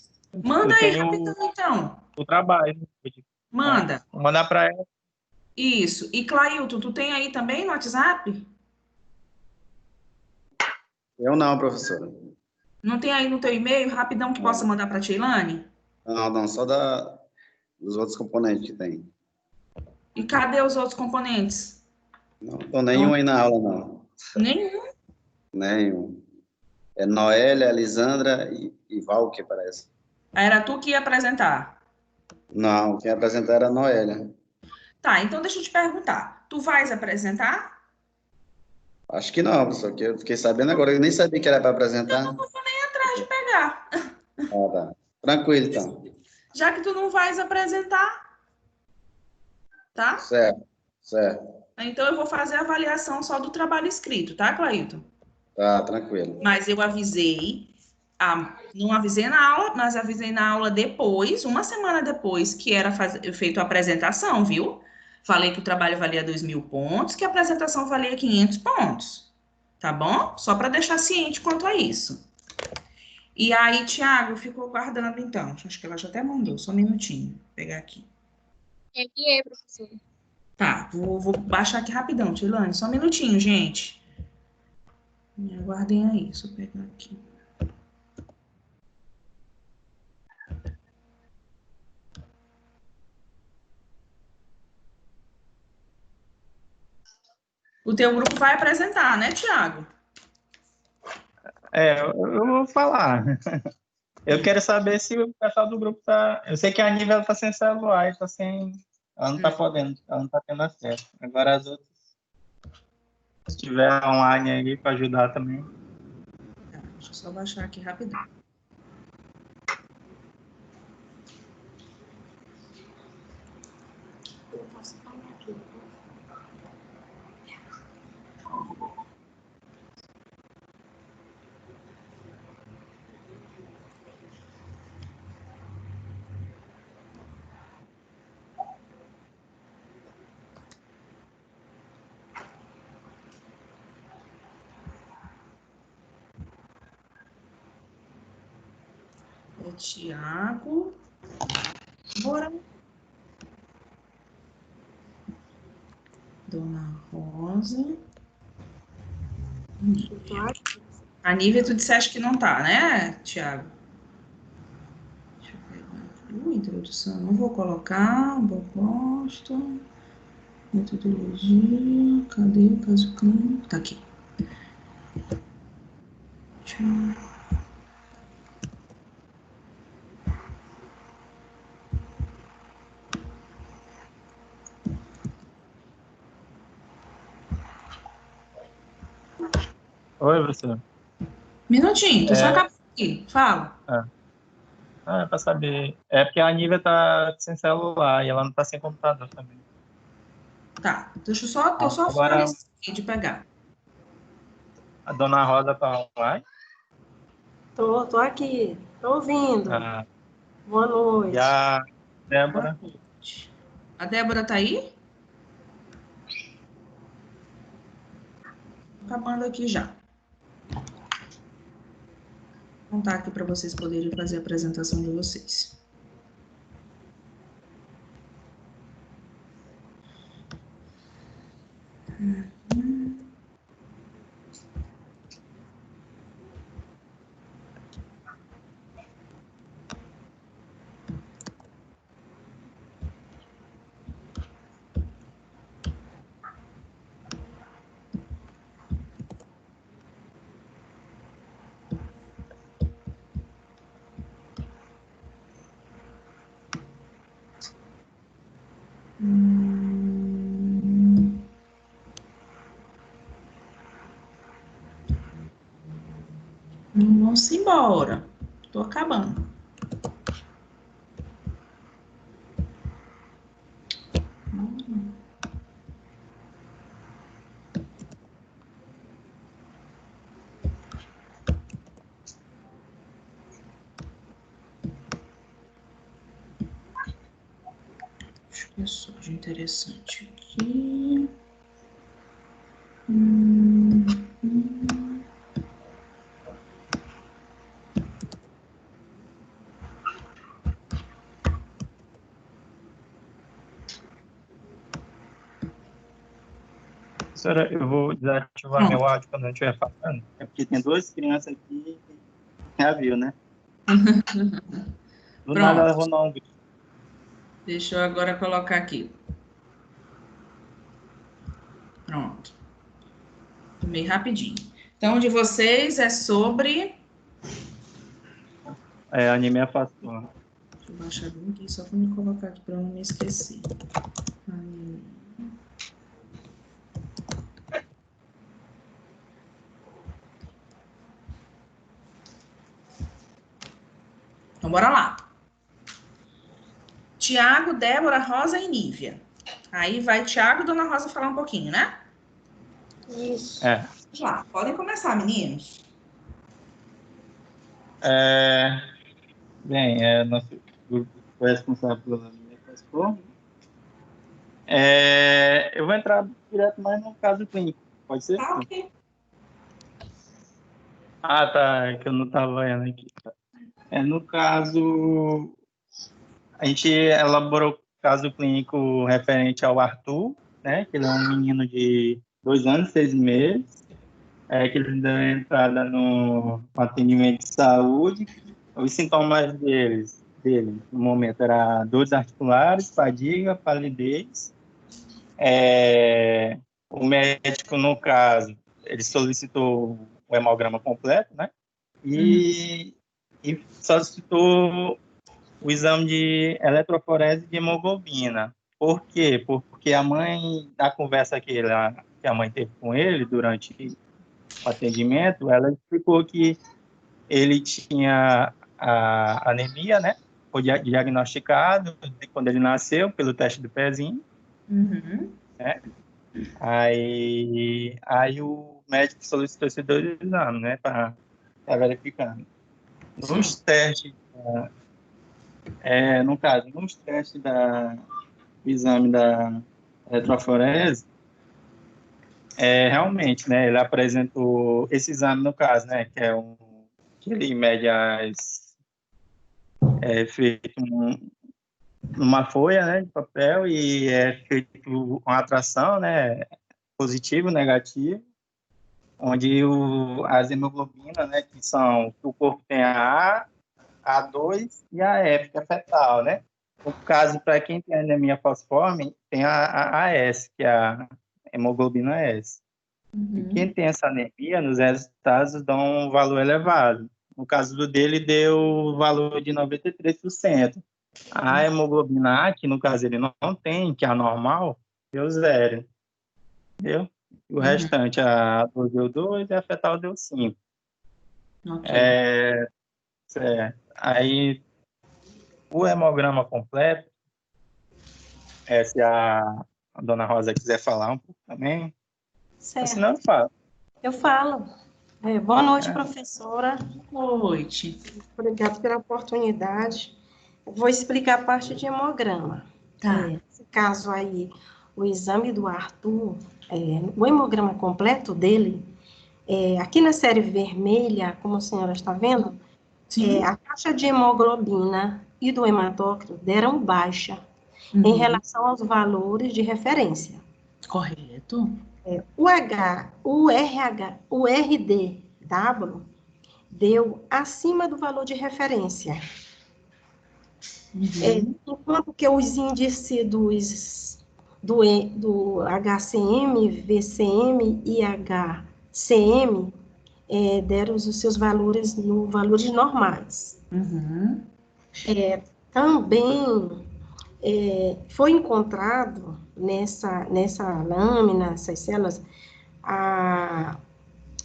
Manda Eu aí tenho rapidão, então. o trabalho. Manda. Vou mandar para ela. Isso. E Clailton, tu tem aí também no WhatsApp? Eu não, professora. Não tem aí no teu e-mail, rapidão, que possa Não, mandar para a Sheilane? não, só dos outros componentes que tem. E cadê os outros componentes? Não tô nenhum aí na aula, não. Nenhum. Nenhum. É Noélia, Lisandra e Val, que parece. Era tu que ia apresentar. Não, quem apresentar era a Noélia. Tá, então deixa eu te perguntar. Tu vais apresentar? Acho que não, professor, que eu fiquei sabendo agora. Eu nem sabia que era para apresentar. Atrás de pegar. Ah, tá. Tranquilo, então. Já que tu não vais apresentar, tá? Certo, certo. Então eu vou fazer a avaliação só do trabalho escrito, tá, Clailton? Tá, tranquilo. Mas eu avisei, não avisei na aula, mas avisei na aula depois, uma semana depois, que era feito a apresentação, viu? Falei que o trabalho valia 2.000 pontos, que a apresentação valia 500 pontos, tá bom? Só para deixar ciente quanto a isso. E aí, Thiago, ficou guardando então. Acho que ela já até mandou, só um minutinho. Vou pegar aqui. Enviei, professora. Tá, vou baixar aqui rapidão, Tilane, só um minutinho, gente. Me aguardem aí, deixa eu pegar aqui. O teu grupo vai apresentar, né, Thiago? Eu vou falar. Eu quero saber se o pessoal do grupo tá. Eu sei que a Nívia está sem celular e tá sem. Ela não tá podendo, ela não tá tendo acesso. Agora as outras, se tiver online aí para ajudar também. Tá, deixa eu só baixar aqui rapidão. É Thiago. Bora. Dona Rosa. A Nívia, tu disseste que não tá, né, Thiago? Deixa eu pegar aqui. Introdução, não vou colocar. Proposta. Metodologia. Cadê o caso clínico? Tá aqui. Thiago. Oi, professor. Minutinho, tô só acabando aqui. Fala. É para saber. É porque a Nívia tá sem celular e ela não tá sem computador também. Tá, tô só Agora, fora de pegar. a Dona Rosa tá online? Tô aqui, tô ouvindo. Boa noite. E a Débora? A Débora tá aí? Acabando aqui já. Vou contar aqui para vocês poderem fazer a apresentação de vocês. Vamos embora. Estou acabando. Deixa eu ver de interessante aqui. Professora, eu vou desativar meu áudio quando eu estiver falando. É porque tem duas crianças aqui que já viu, né? Do nada ela vou dar um grito. Deixa eu agora colocar aqui. Pronto. Meio rapidinho. Então, de vocês é sobre... Anemia falciforme. Deixa eu baixar bem aqui, só para me colocar aqui para não me esquecer. Então, bora lá. Tiago, Débora, Rosa e Nívia. Aí vai Tiago e Dona Rosa falar um pouquinho, né? Isso. Vamos lá, podem começar, meninos. Bem, nosso grupo foi responsável pela anemia falciforme. Eu vou entrar direto mais no caso clínico, pode ser? Tá, ok. Ah, tá, é que eu não estava vendo aqui. No caso, a gente elaborou o caso clínico referente ao Arthur, né, que ele é um menino de 2 anos e 6 meses, que ele deu entrada no atendimento de saúde. Os sintomas dele, no momento, era dores articulares, fadiga, palidez. O médico, no caso, ele solicitou o hemograma completo, né? E solicitou o exame de eletroforese de hemoglobina. Por quê? Porque a mãe, da conversa que a mãe teve com ele durante o atendimento, ela explicou que ele tinha a anemia, né? Foi diagnosticado quando ele nasceu pelo teste do pezinho. Né? Aí o médico solicitou esses 2 exames, né? Para estar verificando. Nos testes, no caso, nos testes do exame da eletroforese, realmente, né? Ele apresentou esse exame, no caso, né? Que ele mede feito numa folha, né, de papel, e é feito uma atração, né, positivo, negativo, onde as hemoglobinas, né, que o corpo tem a A, A2 e a F, que é fetal, né? No caso, para quem tem anemia falciforme, tem a AS, que é a hemoglobina S. E quem tem essa anemia, nos resultados dão um valor elevado. No caso dele, deu valor de 93%. A hemoglobina A, que no caso ele não tem, que é a normal, deu 0. Entendeu? O restante, a A2 deu 2 e a fetal deu 5. Ok. Certo. Aí, o hemograma completo, se a Dona Rosa quiser falar um pouco também, Certo. senão eu falo. Eu falo. Boa noite, professora. Boa noite. Obrigada pela oportunidade. Vou explicar a parte de hemograma. Tá. Nesse caso aí, o exame do Arthur, o hemograma completo dele, aqui na série vermelha, como a senhora está vendo, a taxa de hemoglobina e do hematócrito deram baixa em relação aos valores de referência. Correto. O RDW deu acima do valor de referência. Enquanto que os índices do HCM, VCM e HCM deram os seus valores valores normais. Também foi encontrado nessa lâmina, essas células,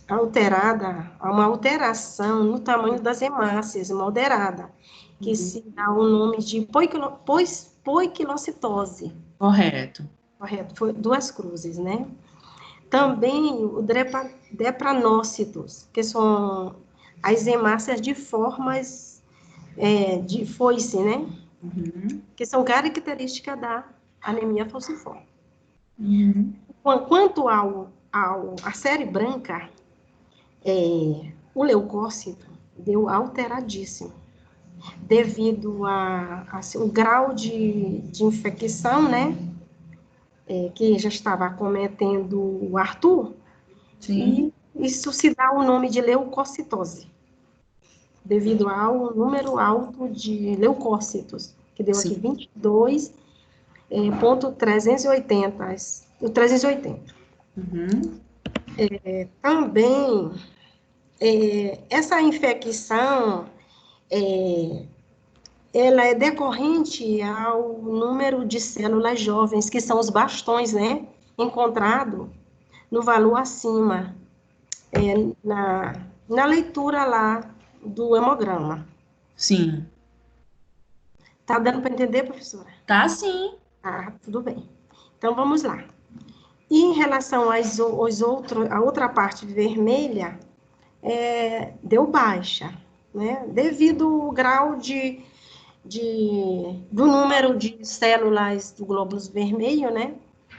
há uma alteração no tamanho das hemácias moderada, que se dá o nome de poiquilocitose. Correto. Correto, foi 2 cruzes, né? Também o drepranócitos, que são as hemácias de formas de foice, né? Uhum. Que são características da anemia falciforme. Uhum. Quanto à série branca, o leucócito deu alteradíssimo, devido ao grau de infecção, né? Que já estava acometendo o Arthur, Sim. e isso se dá o nome de leucocitose, devido ao número alto de leucócitos, que deu aqui Sim. 22,380. Uhum. Também, essa infecção, ela é decorrente ao número de células jovens, que são os bastões, né? Encontrado no valor acima, na leitura lá do hemograma. Sim. Tá dando para entender, professora? Tá, sim. Ah, tudo bem. Então, vamos lá. E em relação a outra parte vermelha, deu baixa, né? Devido ao grau do número de células do glóbulo vermelho, né?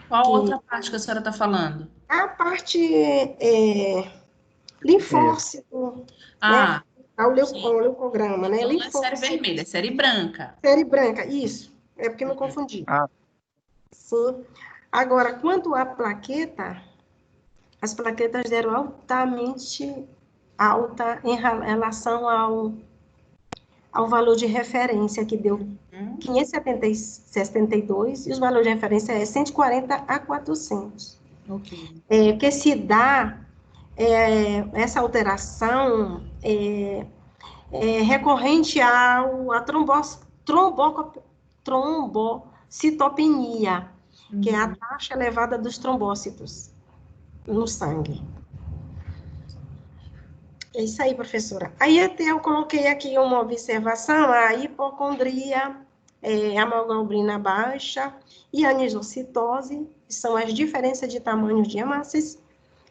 Qual outra parte que a senhora está falando? A parte linfócito, né? Ah, Ao sim. leucograma, né? Então não é série Linfócito, vermelha, é série branca. série branca, isso. É porque eu me confundi. Ah, Sim. Agora, quanto à plaqueta, as plaquetas deram altamente alta em relação ao valor de referência, que deu 572, e os valores de referência é 140 a 400. Ok. Que se dá essa alteração recorrente à trombocitopenia, que é a taxa elevada dos trombócitos no sangue. É isso aí, professora. Aí até eu coloquei aqui uma observação, a hipocondria, a hemoglobina baixa e a anisocitose, que são as diferenças de tamanho de hemácias,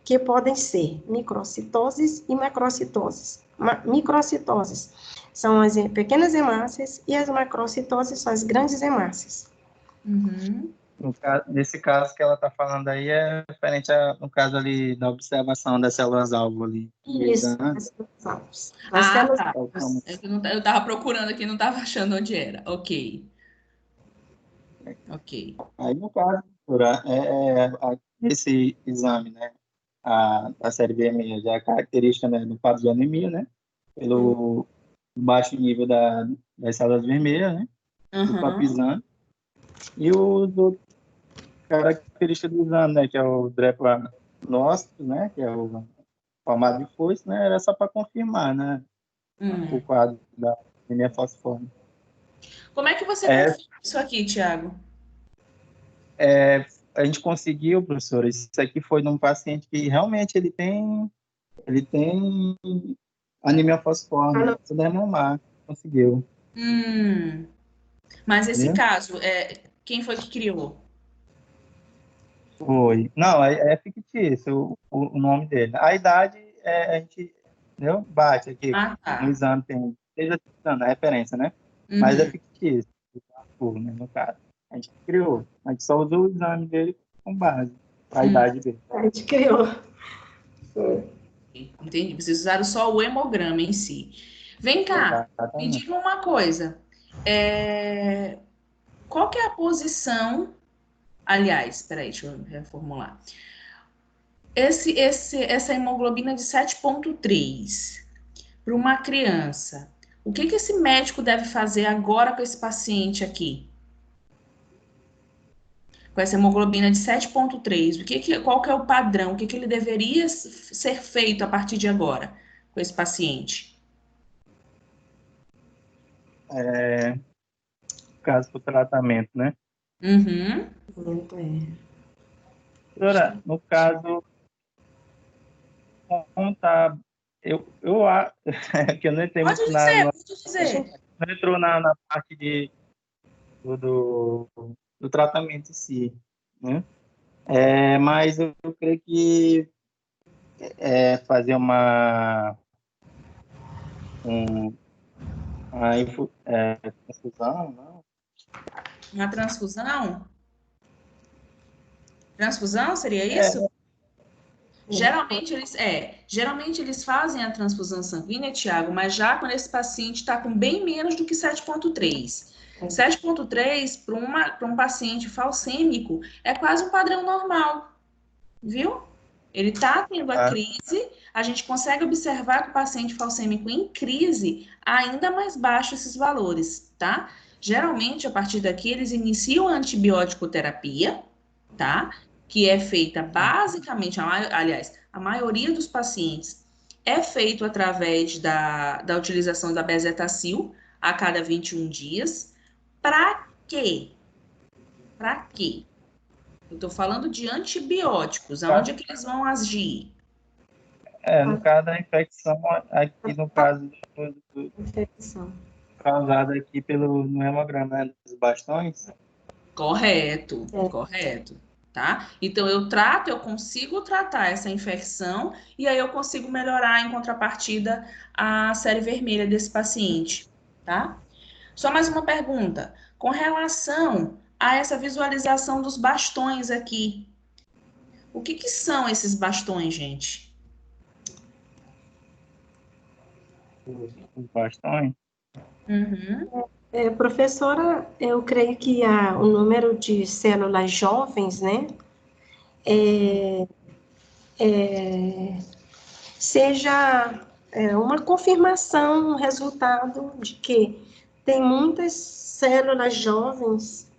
que podem ser microcitoses e macrocitoses. Microcitoses são as pequenas hemácias e as macrocitoses são as grandes hemácias. Uhum. Nesse caso que ela está falando aí é referente no caso ali da observação das células-alvo ali. Isso, Né? as células-alvos. Tá. É que eu estava procurando aqui, não estava achando onde era. Ok. Ok. Aí, no caso, doutora, esse exame, né, a série vermelha já é característica, né, do quadro de anemia, né, pelo baixo nível das células vermelhas, né, do papizan, e os outros características do exame, né, que é o drepanócito, né, que é o formato de foice, né, era só para confirmar, né, o quadro da anemia falciforme. Como é que você confirma isso aqui, Tiago? A gente conseguiu, professora, isso aqui foi num paciente que realmente ele tem anemia falciforme, tudo é hemomar, conseguiu. Mas esse caso, quem foi que criou? Foi. Não, é fictício o nome dele. A idade, a gente, entendeu? Bate aqui, no exame tem, esteja dando a referência, né? Mas é fictício, né, no caso. A gente criou, a gente só usou o exame dele com base, a idade dele. A gente criou. Entendi, vocês usaram só o hemograma em si. Vem cá, me diga uma coisa. Qual que é a posição... Aliás, espera aí, deixa eu reformular. Essa hemoglobina de 7,3 para uma criança, o que esse médico deve fazer agora com esse paciente aqui? Com essa hemoglobina de 7,3, qual que é o padrão? O que ele deveria ser feito a partir de agora com esse paciente? Caso do tratamento, né? Doutora, no caso, como tá. Que eu não entrei muito Pode dizer. não entrou na parte do tratamento em si, né? Mas eu creio que fazer uma transfusão, não? Uma transfusão? Transfusão seria isso? Geralmente eles fazem a transfusão sanguínea, Tiago, mas já quando esse paciente está com bem menos do que 7,3. 7,3 para um paciente falcêmico é quase um padrão normal, viu? Ele está tendo a crise, a gente consegue observar que o paciente falcêmico em crise ainda mais baixo esses valores, tá? Geralmente, a partir daqui, eles iniciam a antibiótico terapia, tá? Que é feita basicamente, aliás, a maioria dos pacientes é feito através da utilização da bezetacil a cada 21 dias. Para quê? Para quê? Eu estou falando de antibióticos, aonde é que eles vão agir? No caso da infecção, aqui no caso Infecção. causada aqui no hemograma, né, dos bastões. Correto. Tá? Então, eu consigo tratar essa infecção e aí eu consigo melhorar em contrapartida a série vermelha desse paciente, tá? Só mais uma pergunta. Com relação a essa visualização dos bastões aqui, o que são esses bastões, gente? Os bastões? Uhum. Professora, eu creio que o número de células jovens, né, seja uma confirmação, um resultado de que tem muitas células jovens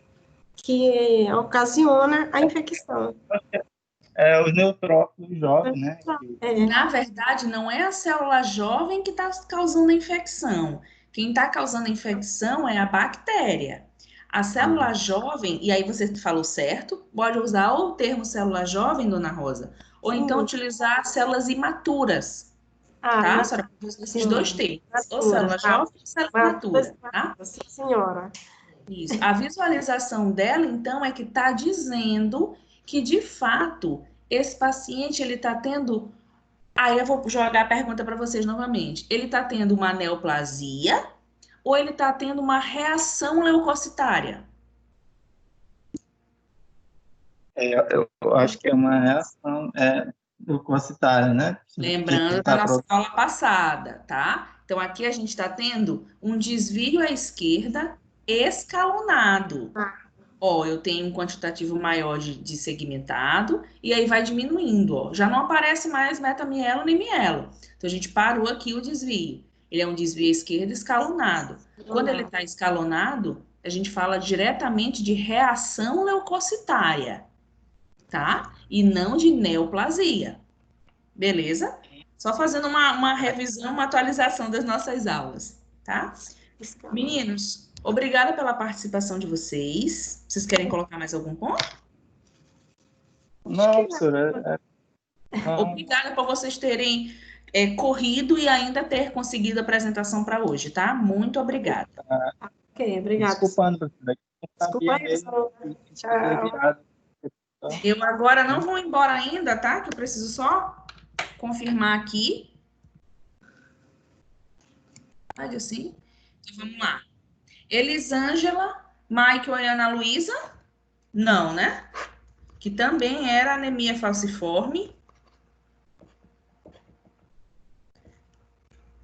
que ocasiona a infecção. Os neutrófilos jovens, né? Na verdade, não é a célula jovem que está causando a infecção. Quem está causando a infecção é a bactéria. A célula jovem, e aí você falou certo, pode usar ou o termo célula jovem, dona Rosa, ou então utilizar células imaturas. Tá? A senhora pode usar esses dois termos, ou célula jovem ou célula imatura, tá? Sim, senhora. Isso. A visualização dela, então, é que está dizendo que, de fato, esse paciente, ele está tendo... Aí eu vou jogar a pergunta para vocês novamente. Ele está tendo uma neoplasia ou ele está tendo uma reação leucocitária? Eu acho que é uma reação leucocitária, né? Lembrando da nossa aula passada, tá? Então, aqui a gente está tendo um desvio à esquerda escalonado. Ó, eu tenho um quantitativo maior de segmentado, e aí vai diminuindo, ó. Já não aparece mais metamielo nem mielo. Então, a gente parou aqui o desvio. Ele é um desvio à esquerda escalonado. Quando ele está escalonado, a gente fala diretamente de reação leucocitária, tá? E não de neoplasia. Beleza? Só fazendo uma revisão, uma atualização das nossas aulas, tá? Meninos, obrigada pela participação de vocês. Vocês querem colocar mais algum ponto? Não, professora. Obrigada por vocês terem corrido e ainda ter conseguido a apresentação para hoje, tá? Muito obrigada. Ok, obrigada. Desculpando, professora. Desculpa aí, pessoal. Tchau. Eu agora não vou embora ainda, tá? Que eu preciso só confirmar aqui. Pode assim? Então, vamos lá. Elisângela, Michael e Ana Luísa? Não, né? Que também era anemia falciforme.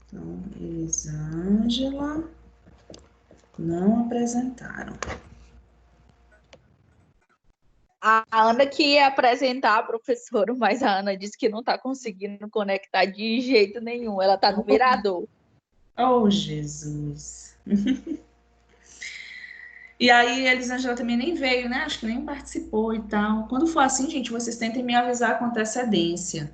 Então, Elisângela, não apresentaram. A Ana que ia apresentar a professora, mas a Ana disse que não está conseguindo conectar de jeito nenhum. Ela está no mirador. Oh, Jesus! E aí, a Elisângela também nem veio, né? Acho que nem participou e tal. Quando for assim, gente, vocês tentem me avisar com antecedência.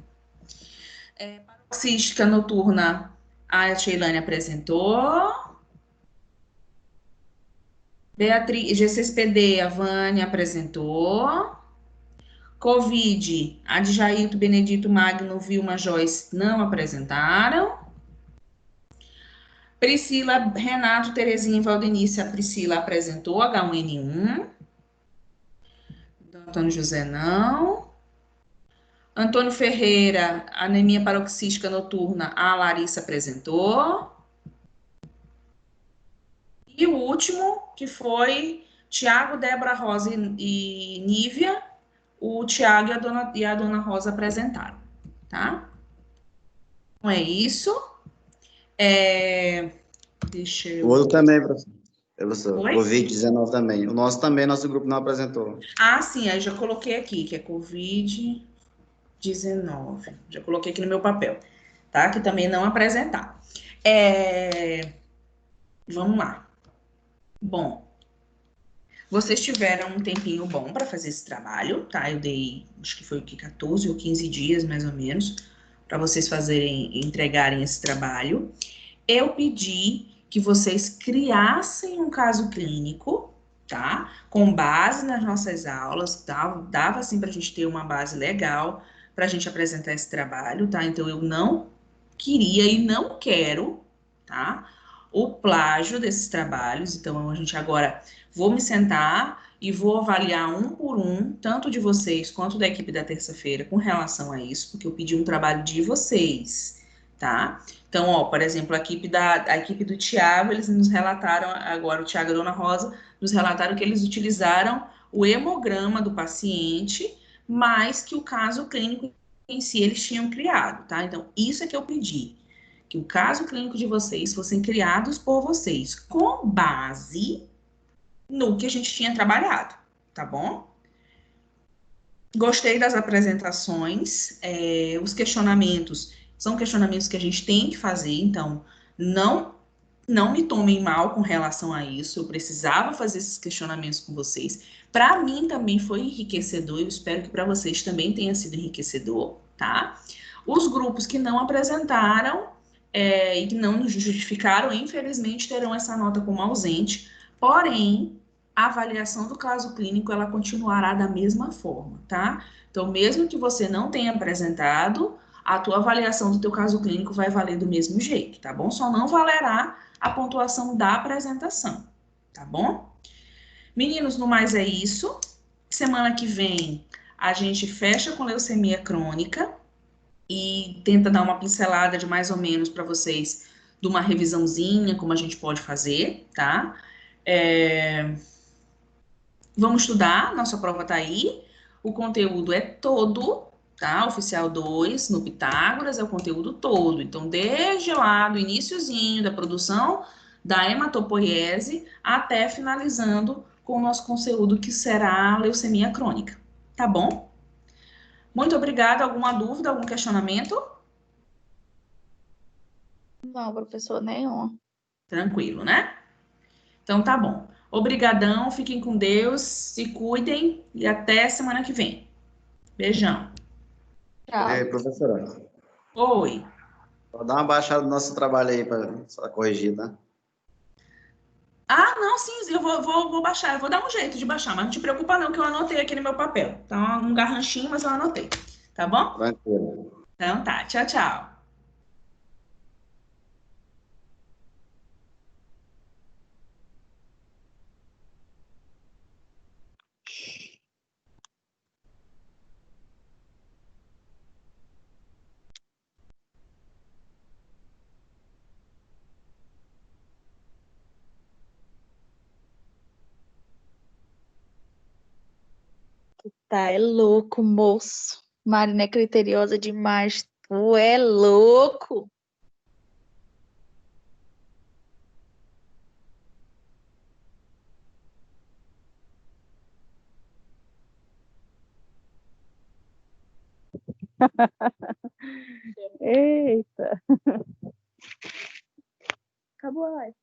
Paroxística noturna, a Sheilane apresentou. Beatriz, GCSPD, a Vânia apresentou. Covid, Adjailton, Benedito, Magno, Vilma, Joyce não apresentaram. Priscila, Renato, Terezinha e Valdenice, a Priscila apresentou H1N1. Antônio José não. Antônio Ferreira, anemia paroxística noturna, a Larissa apresentou. E o último, que foi Tiago, Débora, Rosa e Nívia, o Tiago e a dona Rosa apresentaram, tá? Então é isso. Deixa eu... O outro também, professor. Oi? Covid-19 também. O nosso também, nosso grupo não apresentou. Ah, sim, aí já coloquei aqui, que é Covid-19. Já coloquei aqui no meu papel, tá? Que também não apresentar. Vamos lá. Bom, vocês tiveram um tempinho bom para fazer esse trabalho, tá? Eu dei, acho que foi o que, 14 ou 15 dias, mais ou menos, para vocês entregarem esse trabalho. Eu pedi que vocês criassem um caso clínico, tá? Com base nas nossas aulas, tá? Dava assim para a gente ter uma base legal para a gente apresentar esse trabalho, tá? Então eu não queria e não quero, tá? O plágio desses trabalhos. Então a gente agora vou me sentar e vou avaliar um por um, tanto de vocês quanto da equipe da terça-feira, com relação a isso, porque eu pedi um trabalho de vocês, tá? Então, ó, por exemplo, a equipe do Tiago, eles nos relataram, agora o Tiago e a Dona Rosa, nos relataram que eles utilizaram o hemograma do paciente, mais que o caso clínico em si eles tinham criado, tá? Então, isso é que eu pedi, que o caso clínico de vocês fossem criados por vocês, com base no que a gente tinha trabalhado, tá bom? Gostei das apresentações, os questionamentos são questionamentos que a gente tem que fazer, então não me tomem mal com relação a isso, eu precisava fazer esses questionamentos com vocês. Para mim também foi enriquecedor, eu espero que para vocês também tenha sido enriquecedor, tá? Os grupos que não apresentaram e que não justificaram, infelizmente, terão essa nota como ausente, porém, a avaliação do caso clínico, ela continuará da mesma forma, tá? Então, mesmo que você não tenha apresentado, a tua avaliação do teu caso clínico vai valer do mesmo jeito, tá bom? Só não valerá a pontuação da apresentação, tá bom? Meninos, no mais é isso. Semana que vem a gente fecha com leucemia crônica e tenta dar uma pincelada de mais ou menos para vocês de uma revisãozinha, como a gente pode fazer, tá? Vamos estudar, nossa prova tá aí. O conteúdo é todo, tá? Oficial 2, no Pitágoras, é o conteúdo todo. Então, desde lá do iniciozinho da produção da hematopoiese até finalizando com o nosso conteúdo que será a leucemia crônica. Tá bom? Muito obrigada. Alguma dúvida, algum questionamento? Não, professor, nenhum. Tranquilo, né? Então tá bom. Obrigadão, fiquem com Deus, se cuidem e até semana que vem. Beijão. Tchau. Professora, Oi. vou dar uma baixada no nosso trabalho aí para corrigir, tá? Ah, não, sim, eu vou baixar, eu vou dar um jeito de baixar, mas não te preocupa não, que eu anotei aqui no meu papel. Tá um garranchinho, mas eu anotei. Tá bom? Tranquilo. Então tá, tchau, tchau. Tá, é louco, moço. Marina é criteriosa demais. Tu é louco. Eita. Acabou a live.